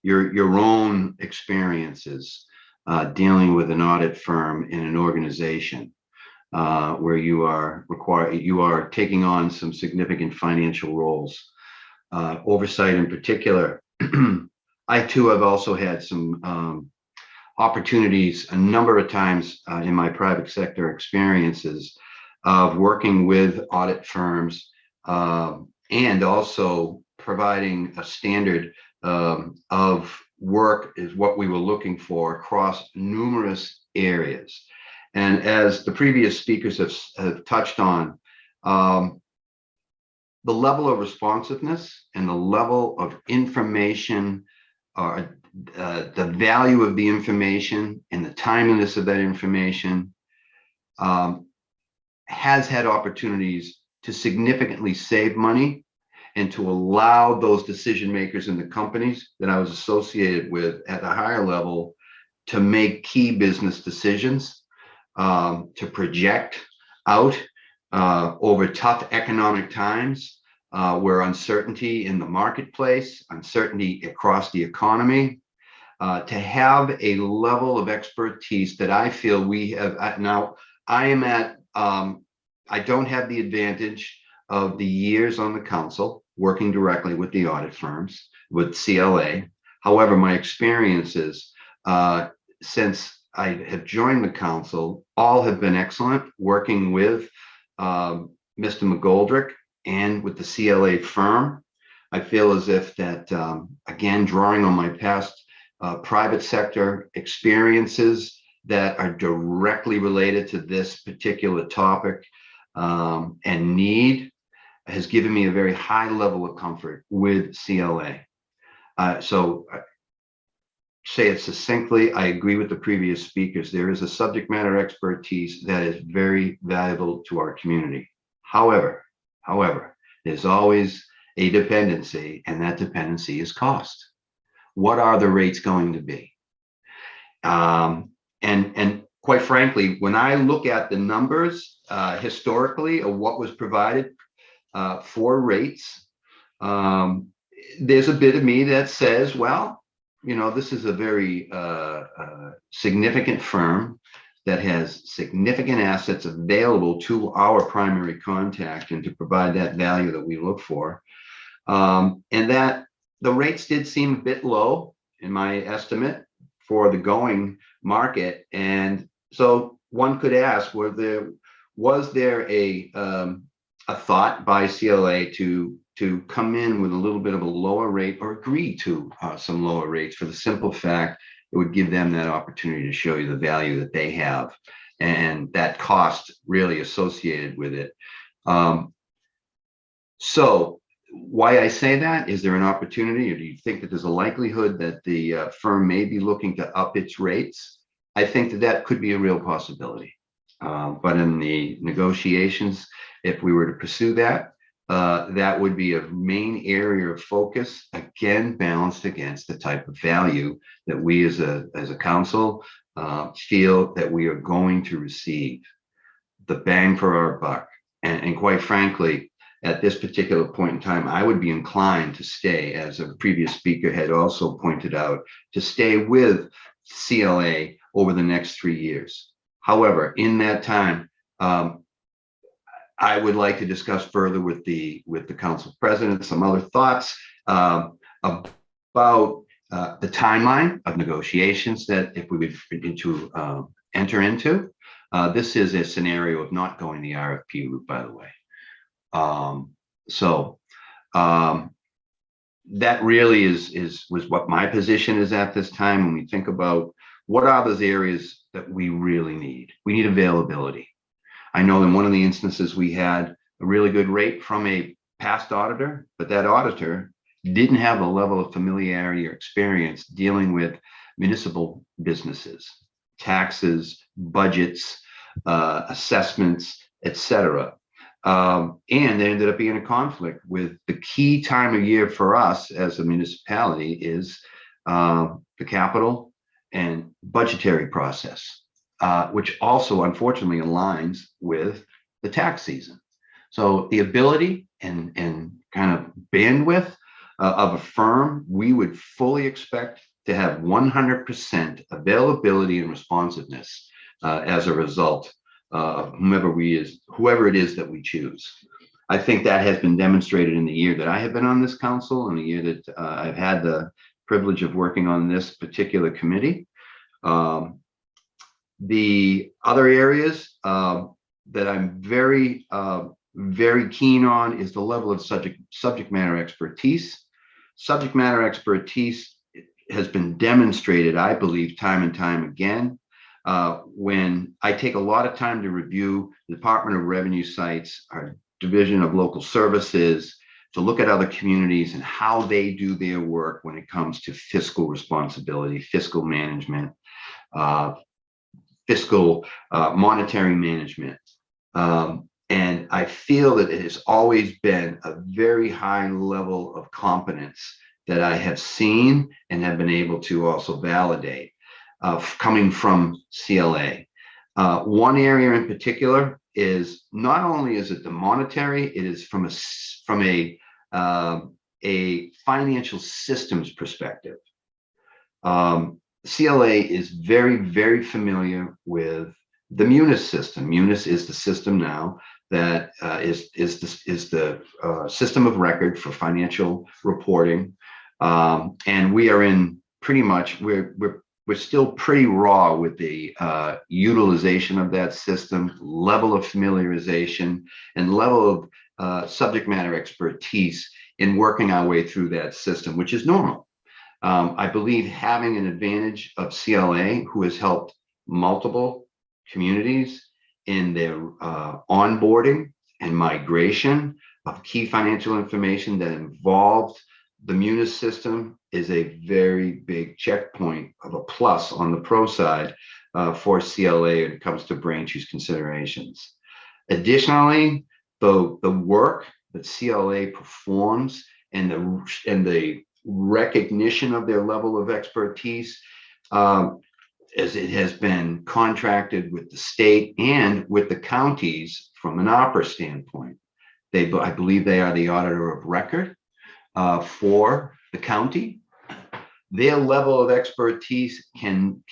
Your own experiences dealing with an audit firm in an organization where you are taking on some significant financial roles, oversight in particular. I too have also had some opportunities a number of times in my private sector experiences of working with audit firms, and also providing a standard of work is what we were looking for across numerous areas. And as the previous speakers have touched on, the level of responsiveness and the level of information, the value of the information and the timeliness of that information has had opportunities to significantly save money and to allow those decision makers in the companies that I was associated with at a higher level to make key business decisions, to project out over tough economic times where uncertainty in the marketplace, uncertainty across the economy, to have a level of expertise that I feel we have. Now, I am at, I don't have the advantage of the years on the council working directly with the audit firms, with CLA. However, my experiences since I have joined the council all have been excellent, working with Mr. McGoldrick and with the CLA firm. I feel as if that, again, drawing on my past private sector experiences that are directly related to this particular topic and need, has given me a very high level of comfort with CLA. So say it succinctly, I agree with the previous speakers. There is a subject matter expertise that is very valuable to our community. However, there's always a dependency, and that dependency is cost. What are the rates going to be? And quite frankly, when I look at the numbers historically of what was provided for rates, there's a bit of me that says, well, this is a very significant firm that has significant assets available to our primary contact and to provide that value that we look for. And that the rates did seem a bit low in my estimate for the going market. And so one could ask, was there a thought by CLA to come in with a little bit of a lower rate, or agree to some lower rates, for the simple fact it would give them that opportunity to show you the value that they have and that cost really associated with it. So why I say that, is there an opportunity, or do you think that there's a likelihood that the firm may be looking to up its rates? I think that could be a real possibility. But in the negotiations, if we were to pursue that, that would be a main area of focus, again, balanced against the type of value that we as a council feel that we are going to receive, the bang for our buck. And quite frankly, at this particular point in time, I would be inclined to stay, as a previous speaker had also pointed out, to stay with CLA over the next 3 years. However, in that time, I would like to discuss further with the council president some other thoughts about the timeline of negotiations that if we would enter into. This is a scenario of not going the RFP route, by the way. That really was what my position is at this time. When we think about what are those areas that we really need, we need availability. I know in one of the instances we had a really good rate from a past auditor, but that auditor didn't have a level of familiarity or experience dealing with municipal businesses, taxes, budgets, assessments, etc. And there ended up being a conflict with the key time of year for us as a municipality is the capital and budgetary process, which also unfortunately aligns with the tax season. So the ability and kind of bandwidth of a firm, we would fully expect to have 100% availability and responsiveness as a result of whoever it is that we choose. I think that has been demonstrated in the year that I have been on this council and the year that I've had the privilege of working on this particular committee. The other areas that I'm very keen on is the level of subject matter expertise. Subject matter expertise has been demonstrated, I believe, time and time again. When I take a lot of time to review the Department of Revenue sites, our Division of Local Services, to look at other communities and how they do their work when it comes to fiscal responsibility, fiscal management, fiscal monetary management. And I feel that it has always been a very high level of competence that I have seen and have been able to also validate coming from CLA. One area in particular is not only is it the monetary, it is from a financial systems perspective. CLA is very, very familiar with the Munis system. Munis is the system now that is the system of record for financial reporting, and we are in pretty much we're still pretty raw with the utilization of that system, level of familiarization, and level of subject matter expertise in working our way through that system, which is normal. I believe having an advantage of CLA, who has helped multiple communities in their onboarding and migration of key financial information that involved the Munis system, is a very big checkpoint of a plus on the pro side for CLA when it comes to Braintree's considerations. Additionally, the work that CLA performs and the recognition of their level of expertise, as it has been contracted with the state and with the counties from an opera standpoint. I believe they are the auditor of record for the county. Their level of expertise I'm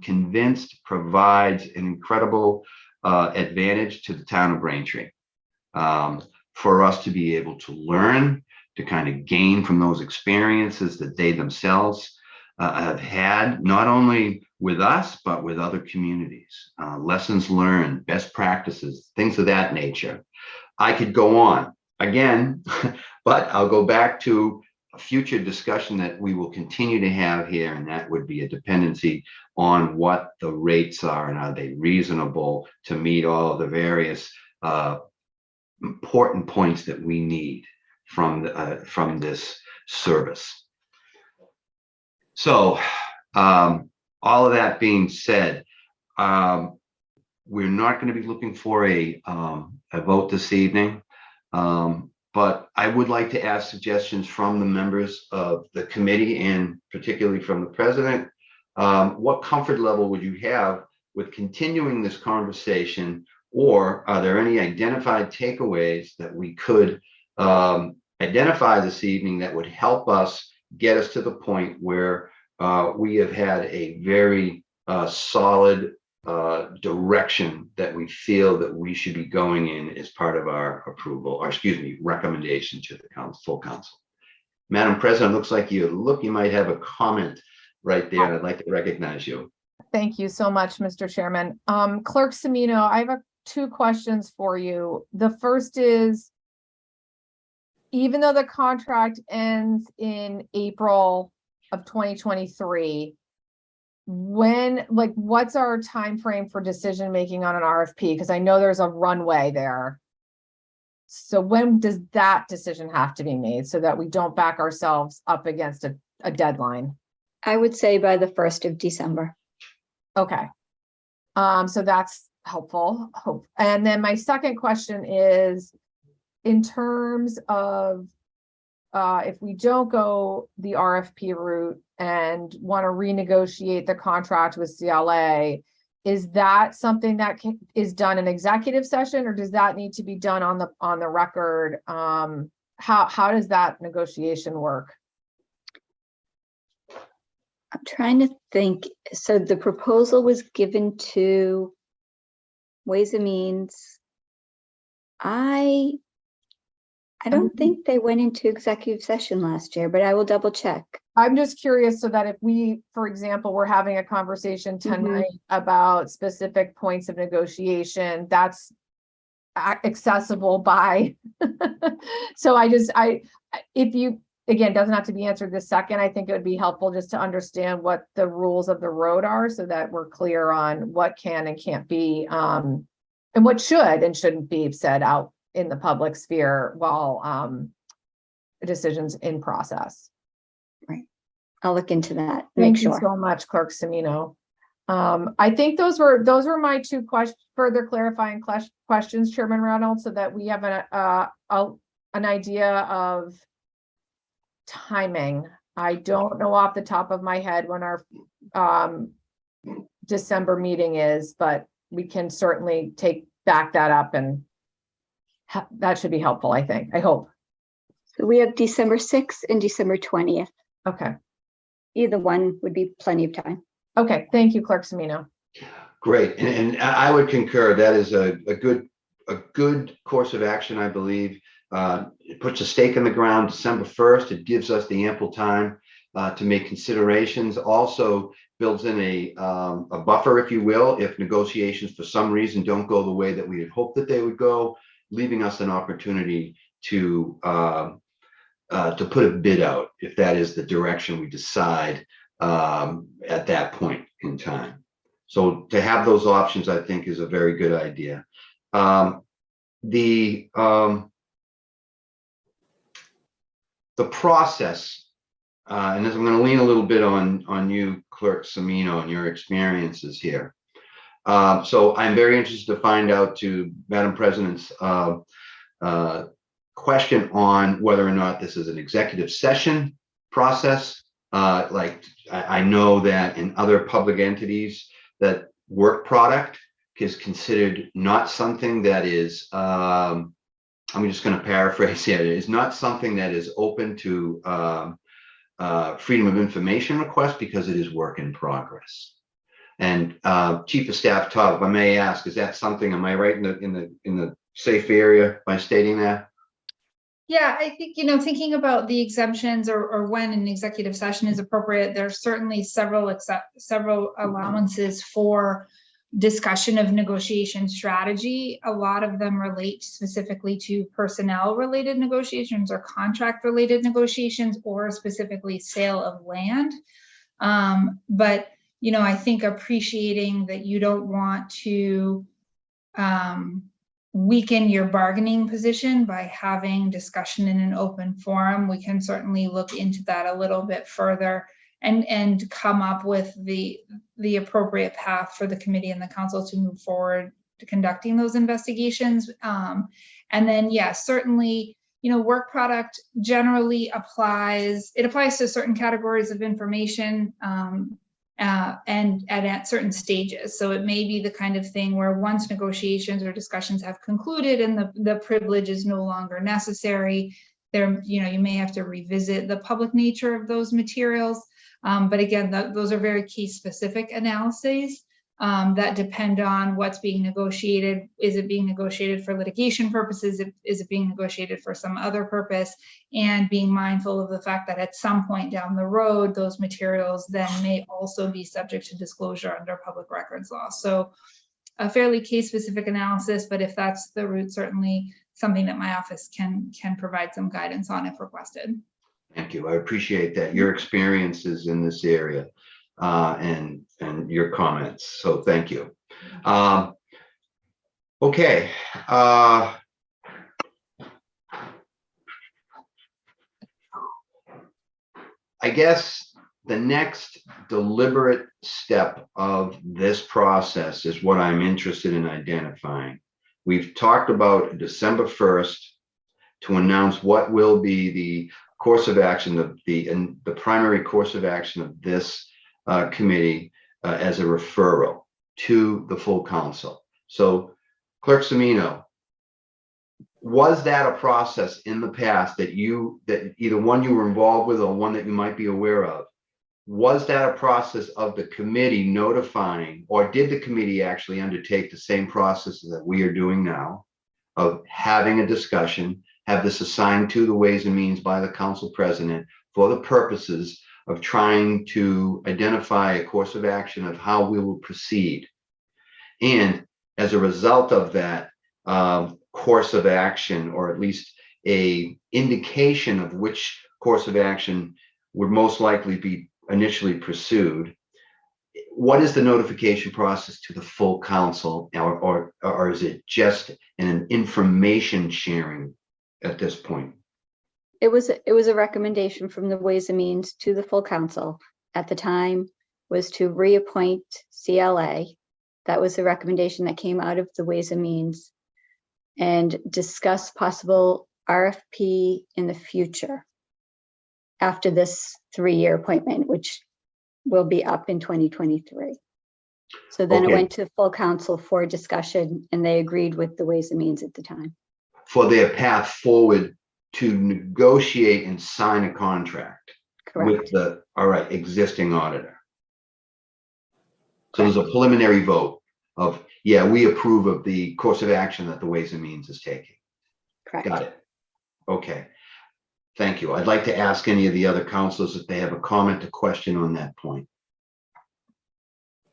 convinced provides an incredible advantage to the town of Braintree for us to be able to learn, to kind of gain from those experiences that they themselves have had, not only with us, but with other communities, lessons learned, best practices, things of that nature. I could go on again, but I'll go back to a future discussion that we will continue to have here, and that would be a dependency on what the rates are and are they reasonable to meet all of the various important points that we need from this service. So all of that being said, we're not going to be looking for a vote this evening. But I would like to ask suggestions from the members of the committee and particularly from the president. What comfort level would you have with continuing this conversation, or are there any identified takeaways that we could identify this evening that would help us get us to the point where we have had a very solid direction that we feel that we should be going in as part of our approval, or excuse me, recommendation to the full council. Madam President, looks like you might have a comment right there. I'd like to recognize you. Thank you so much, Mr. Chairman. Clerk Semino, I have two questions for you. The first is, even though the contract ends in April of 2023, what's our time frame for decision making on an RFP? Because I know there's a runway there. So when does that decision have to be made so that we don't back ourselves up against a deadline? I would say by the 1st of December. Okay. So that's helpful. And then my second question is, in terms of if we don't go the RFP route and want to renegotiate the contract with CLA, is that something that is done in executive session, or does that need to be done on the record? How does that negotiation work? I'm trying to think. So the proposal was given to Ways and Means. I don't think they went into executive session last year, but I will double check. I'm just curious, so that if we, for example, we're having a conversation tonight about specific points of negotiation, that's accessible by. So if you, again, doesn't have to be answered this second, I think it would be helpful just to understand what the rules of the road are so that we're clear on what can and can't be, and what should and shouldn't be said out in the public sphere while decisions in process. Right. I'll look into that. Thank you so much, Clerk Semino. I think those were my two further clarifying questions, Chairman Reynolds, so that we have an idea of timing. I don't know off the top of my head when our December meeting is, but we can certainly back that up, and that should be helpful, I think. I hope. So we have December 6th and December 20th. Okay. Either one would be plenty of time. Okay. Thank you, Clerk Semino. Great. And I would concur. That is a good course of action, I believe. It puts a stake in the ground December 1st. It gives us the ample time to make considerations. Also builds in a buffer, if you will, if negotiations for some reason don't go the way that we had hoped that they would go, leaving us an opportunity to put a bid out if that is the direction we decide at that point in time. So to have those options, I think, is a very good idea. The process, and as I'm going to lean a little bit on you, Clerk Semino, and your experiences here. So I'm very interested to find out, to Madam President's question on whether or not this is an executive session process. Like I know that in other public entities, that work product is considered not something that is, I'm just going to paraphrase here, it is not something that is open to freedom of information requests, because it is work in progress. And Chief of Staff Todd, if I may ask, is that something, am I right in the safe area by stating that? Yeah, I think, thinking about the exemptions or when an executive session is appropriate, there's certainly several allowances for discussion of negotiation strategy. A lot of them relate specifically to personnel related negotiations or contract related negotiations, or specifically sale of land. But I think appreciating that you don't want to weaken your bargaining position by having discussion in an open forum, we can certainly look into that a little bit further and come up with the appropriate path for the committee and the council to move forward conducting those investigations. And then, yes, certainly, work product generally applies to certain categories of information, and at certain stages. So it may be the kind of thing where once negotiations or discussions have concluded and the privilege is no longer necessary, there, you may have to revisit the public nature of those materials. But again, those are very case specific analyses that depend on what's being negotiated. Is it being negotiated for litigation purposes? Is it being negotiated for some other purpose? And being mindful of the fact that at some point down the road, those materials then may also be subject to disclosure under public records law. So a fairly case specific analysis, but if that's the route, certainly something that my office can provide some guidance on if requested. Thank you. I appreciate that. Your experiences in this area and your comments. So thank you. Okay. I guess the next deliberate step of this process is what I'm interested in identifying. We've talked about December 1st to announce what will be the course of action, the primary course of action of this committee as a referral to the full council. So Clerk Semino, was that a process in the past that either one you were involved with or one that you might be aware of? Was that a process of the committee notifying, or did the committee actually undertake the same process that we are doing now of having a discussion, have this assigned to the Ways and Means by the council president for the purposes of trying to identify a course of action of how we will proceed? And as a result of that course of action, or at least a indication of which course of action would most likely be initially pursued, what is the notification process to the full council, or is it just an information sharing at this point? It was a recommendation from the Ways and Means to the full council at the time, was to reappoint CLA. That was the recommendation that came out of the Ways and Means, and discuss possible RFP in the future after this 3-year appointment, which will be up in 2023. So then Okay. it went to full council for discussion, and they agreed with the Ways and Means at the time. For their path forward to negotiate and sign a contract Correct. with the existing auditor. So there's a preliminary vote of, yeah, we approve of the course of action that the Ways and Means is taking. Correct. Got it. Okay. Thank you. I'd like to ask any of the other councilors if they have a comment or question on that point.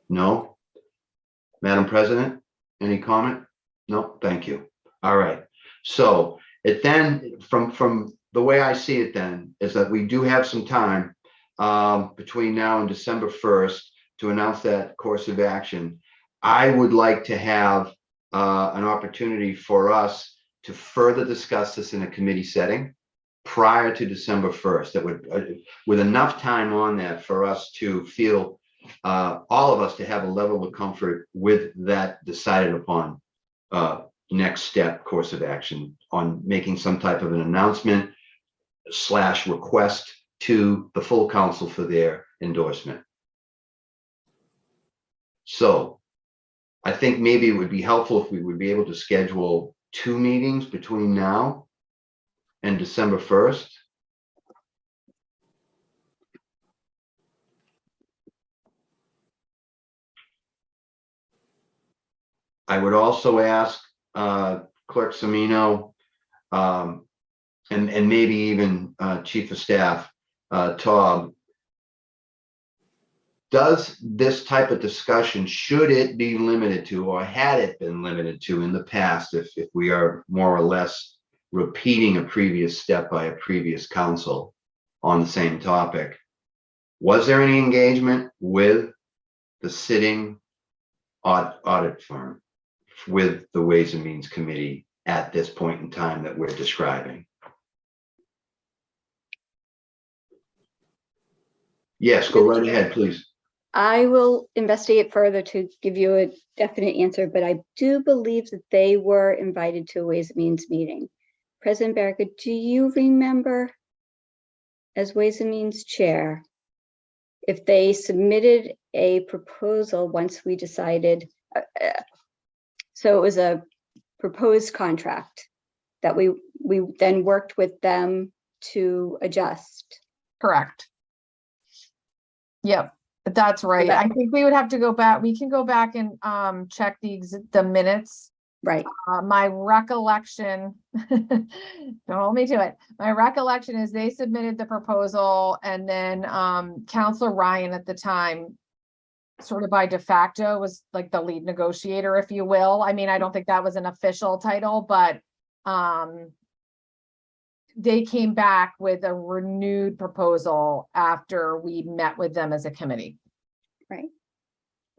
No? Madam President, any comment? No, thank you. All right. So it then, from the way I see it then, is that we do have some time between now and December 1st to announce that course of action. I would like to have an opportunity for us to further discuss this in a committee setting prior to December 1st. That would, with enough time on that for us to feel, all of us to have a level of comfort with that decided upon next step course of action on making some type of an announcement / request to the full council for their endorsement. So I think maybe it would be helpful if we would be able to schedule 2 meetings between now and December 1st. I would also ask Clerk Semino and maybe even Chief of Staff Taub, does this type of discussion, should it be limited to, or had it been limited to in the past, if we are more or less repeating a previous step by a previous council on the same topic, was there any engagement with the sitting audit firm, with the Ways and Means Committee at this point in time that we're describing? Yes, go right ahead, please. I will investigate further to give you a definite answer, but I do believe that they were invited to a Ways and Means meeting. President Baraka, do you remember, as Ways and Means Chair, if they submitted a proposal once we decided, so it was a proposed contract that we then worked with them to adjust? Correct. Yep, that's right. I think we would have to go back. We can go back and check the minutes. Right. My recollection, don't hold me to it. My recollection is they submitted the proposal, and then Counselor Ryan at the time, sort of by de facto, was like the lead negotiator, if you will. I mean, I don't think that was an official title, but they came back with a renewed proposal after we met with them as a committee. Right.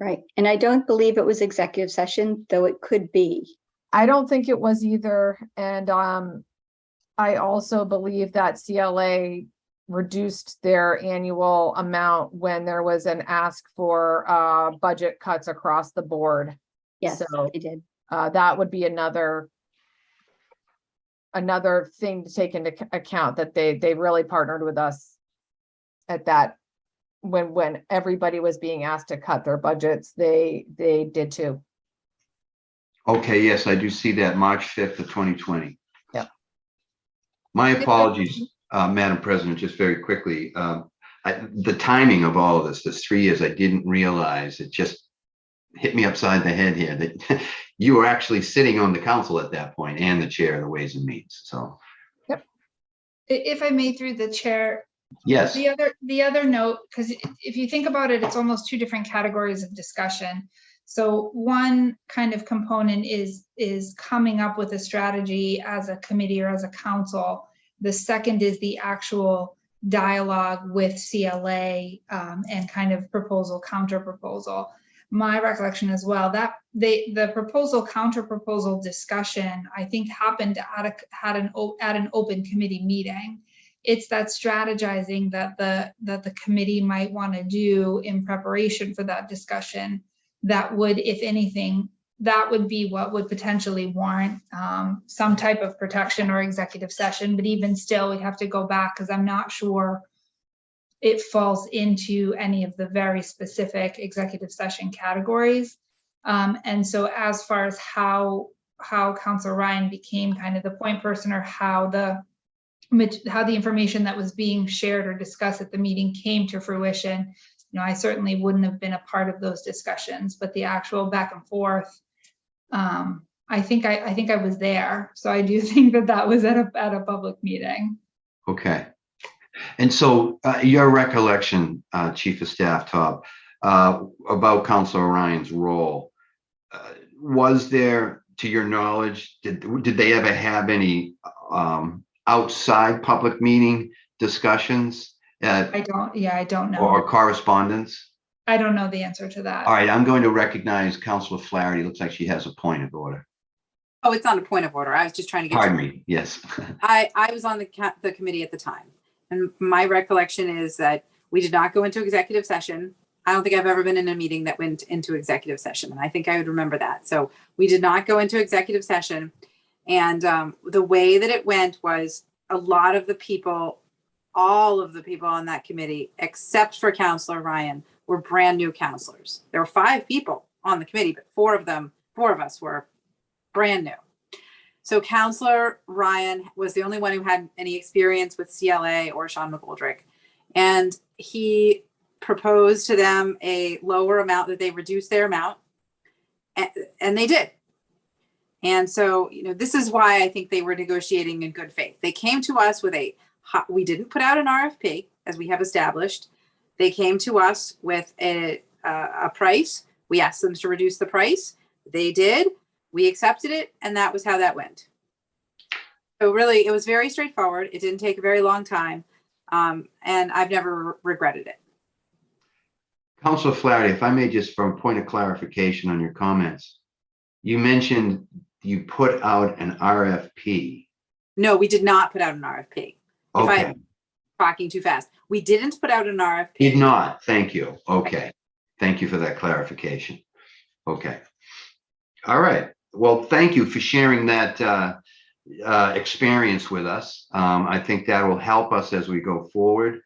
Right. And I don't believe it was executive session, though it could be. I don't think it was either. And I also believe that CLA reduced their annual amount when there was an ask for budget cuts across the board. Yes, So they did. that would be another thing to take into account, that they really partnered with us at that when everybody was being asked to cut their budgets. They did too. Okay, yes, I do see that, March 5th of 2020. Yeah. My apologies, Madam President, just very quickly. The timing of all of this 3 years, I didn't realize. It just hit me upside the head here that you were actually sitting on the council at that point and the chair of the Ways and Means. So, Yep. If I may, through the chair, yes. The other note, because if you think about it, it's almost 2 different categories of discussion. So one kind of component is coming up with a strategy as a committee or as a council. The second is the actual dialogue with CLA and kind of proposal, counter proposal. My recollection as well, that the proposal, counter proposal discussion, I think happened at an open committee meeting. It's that strategizing that the committee might want to do in preparation for that discussion that would, if anything, that would be what would potentially warrant some type of protection or executive session. But even still, we have to go back, because I'm not sure it falls into any of the very specific executive session categories. And so as far as how Councilor Ryan became kind of the point person, or how the information that was being shared or discussed at the meeting came to fruition, I certainly wouldn't have been a part of those discussions, but the actual back and forth, I think I was there. So I do think that was at a public meeting. Okay. And so your recollection, Chief of Staff Todd, about Councilor Ryan's role, was there, to your knowledge, did they ever have any outside public meeting discussions? I don't know. Or correspondence? I don't know the answer to that. All right, I'm going to recognize Councilor Flaherty. Looks like she has a point of order. Oh, it's not a point of order. I was just trying to get. Pardon me. Yes. I was on the committee at the time, and my recollection is that we did not go into executive session. I don't think I've ever been in a meeting that went into executive session, and I think I would remember that. So we did not go into executive session, and the way that it went was a lot of the people, all of the people on that committee, except for Councilor Ryan, were brand new counselors. There were 5 people on the committee, but 4 of us were brand new. So Councilor Ryan was the only one who had any experience with CLA or Sean McGoldrick. And he proposed to them a lower amount, that they reduce their amount. And they did. And so, this is why I think they were negotiating in good faith. They came to us with we didn't put out an RFP, as we have established. They came to us with a price. We asked them to reduce the price. They did. We accepted it, and that was how that went. So really, it was very straightforward. It didn't take a very long time, and I've never regretted it. Councilor Flaherty, if I may, just for a point of clarification on your comments, you mentioned you put out an RFP. No, we did not put out an RFP. Okay. If I'm talking too fast, we didn't put out an RFP. Did not. Thank you. Okay. Thank you for that clarification. Okay. All right. Well, thank you for sharing that experience with us. I think that will help us as we go forward.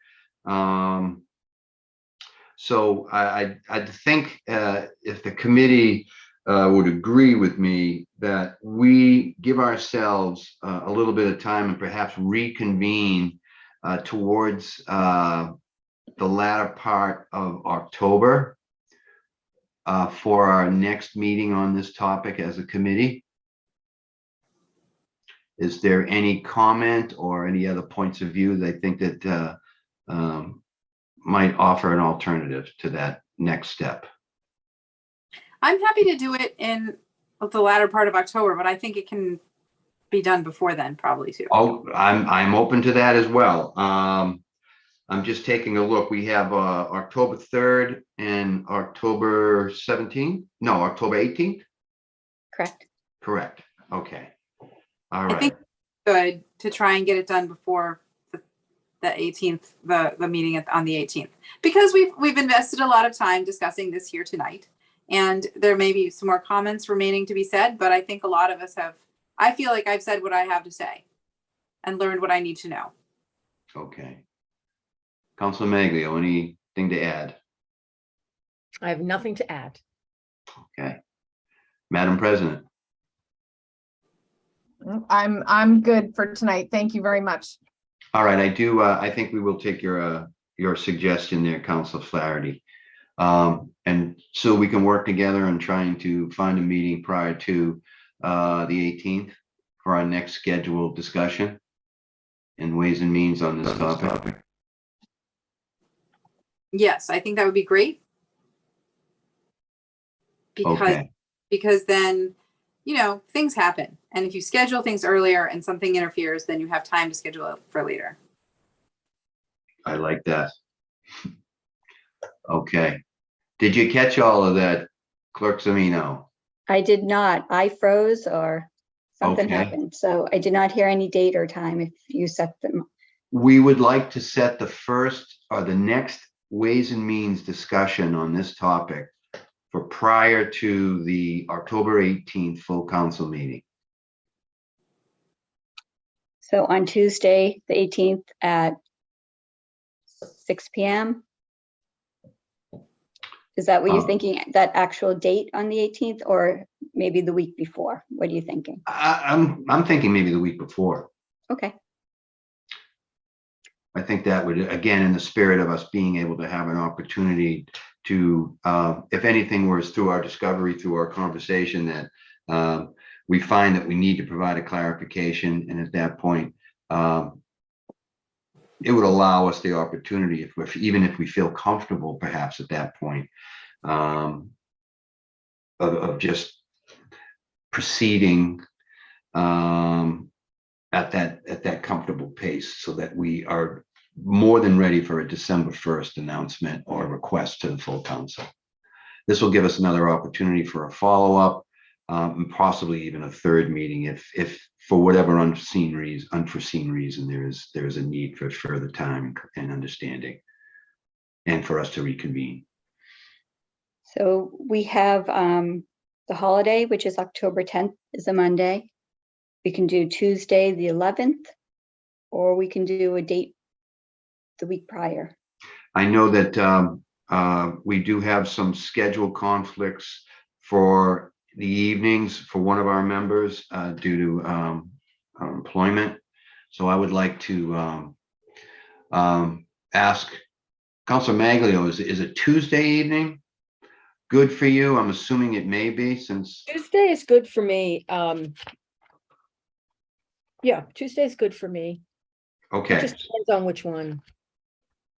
So I think if the committee would agree with me that we give ourselves a little bit of time and perhaps reconvene towards the latter part of October for our next meeting on this topic as a committee. Is there any comment or any other points of view they think that might offer an alternative to that next step? I'm happy to do it in the latter part of October, but I think it can be done before then, probably too. Oh, I'm open to that as well. I'm just taking a look. We have October 3rd and October 17th. No, October 18th. Correct. Correct. Okay. All I right. think it's good to try and get it done before the 18th, the meeting on the 18th, because we've invested a lot of time discussing this here tonight, and there may be some more comments remaining to be said, but I think a lot of us have, I feel like I've said what I have to say and learned what I need to know. Okay. Councilor Maglio, anything to add? I have nothing to add. Okay. Madam President. I'm good for tonight. Thank you very much. All right, I think we will take your suggestion there, Councilor Flaherty. And so we can work together on trying to find a meeting prior to the 18th for our next scheduled discussion in Ways and Means on this topic. Yes, I think that would be great. Because then, you know, things happen. And if you schedule things earlier and something interferes, then you have time to schedule it for later. I like that. Okay. Did you catch all of that, Clerk Zamino? I did not. I froze or something Okay. happened. So I did not hear any date or time if you set them. We would like to set the first or the next Ways and Means discussion on this topic for prior to the October 18th full council meeting. So on Tuesday, the 18th at 6 p.m. Is that what you're thinking? That actual date on the 18th, or maybe the week before? What are you thinking? I'm thinking maybe the week before. Okay. I think that would, again, in the spirit of us being able to have an opportunity to, if anything was through our discovery, through our conversation, that we find that we need to provide a clarification. And at that point, it would allow us the opportunity, even if we feel comfortable, perhaps at that point, of just proceeding at that comfortable pace, so that we are more than ready for a December 1st announcement or request to the full council. This will give us another opportunity for a follow-up, and possibly even a third meeting if for whatever unforeseen reason there is a need for further time and understanding, and for us to reconvene. So we have the holiday, which is October 10th, is a Monday. We can do Tuesday, the 11th, or we can do a date the week prior. I know that we do have some schedule conflicts for the evenings for one of our members due to our employment. So I would like to ask Councilor Maglio, is it Tuesday evening good for you? I'm assuming it may be, since Tuesday is good for me. Yeah, Tuesday is good for me. It okay. just depends on which one.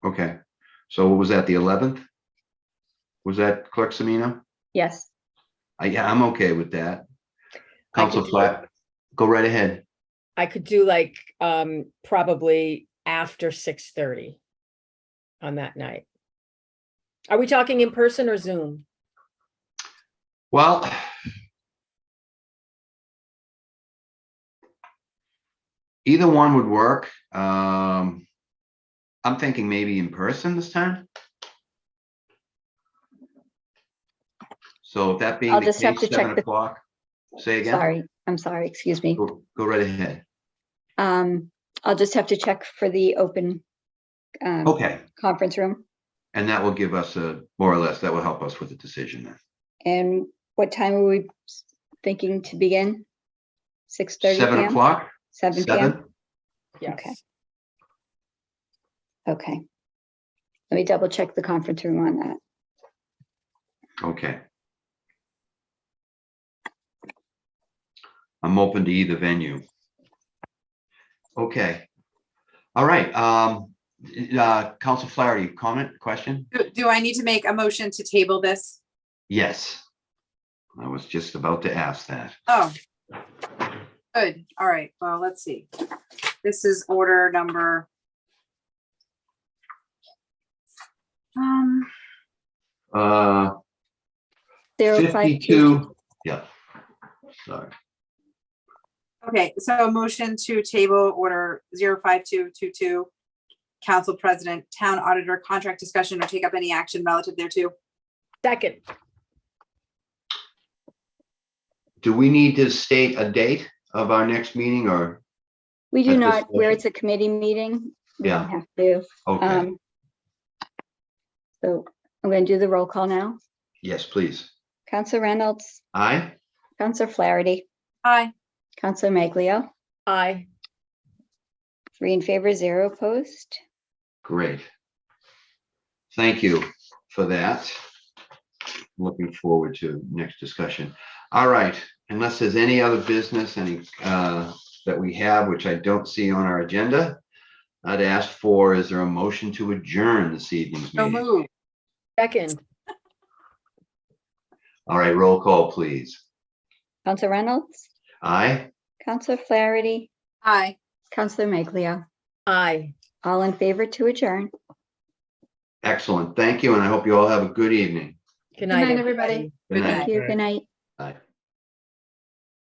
Okay. So what was that, the 11th? Was that Clerk Semino? Yes. Yeah, I'm okay with that. I Council could do- Flat, go right ahead. I could do like probably after 6:30 on that night. Are we talking in person or Zoom? Well, either one would work. I'm thinking maybe in person this time. So that being I'll the just have case, to check 7 the- o'clock, say again? Sorry, I'm sorry, excuse me. Go right ahead. I'll just have to check for the open Okay, conference room. and that will give us more or less, that will help us with the decision then. And what time are we thinking to begin? 6:30 7 PM? o'clock? 7 PM? 7? Okay. Okay. Let me double check the conference room on that. Okay. I'm open to either venue. Okay. All right. Council Flaherty, comment, question? Do I need to make a motion to table this? Yes. I was just about to ask that. Oh. Good. All right. Well, let's see. This is order number. Uh, 052. 52, yeah. Sorry. Okay, so a motion to table order 05222, council president, town auditor, contract discussion, or take up any action relative thereto. Second, Do we need to state a date of our next meeting or? We do At this not, where point. it's a committee meeting, we Yeah. don't have to. Okay, So I'm going to do the roll call now. yes, please. Counselor Reynolds, Aye? Counselor Flaherty, Aye. Counselor Maglio, aye. 3 in favor, 0 opposed. Great. Thank you for that. Looking forward to next discussion. All right, unless there's any other business, that we have, which I don't see on our agenda, I'd ask for, is there a motion to adjourn this evening's So meeting? move. Second, All right, roll call, please. Counselor Reynolds, Aye? Counselor Flaherty, Aye. Counselor Maglio, aye. all in favor to adjourn. Excellent. Thank you, and I hope you all have a good evening. Good night, night, everybody. everybody. Good night. Thank you. Good night. Bye.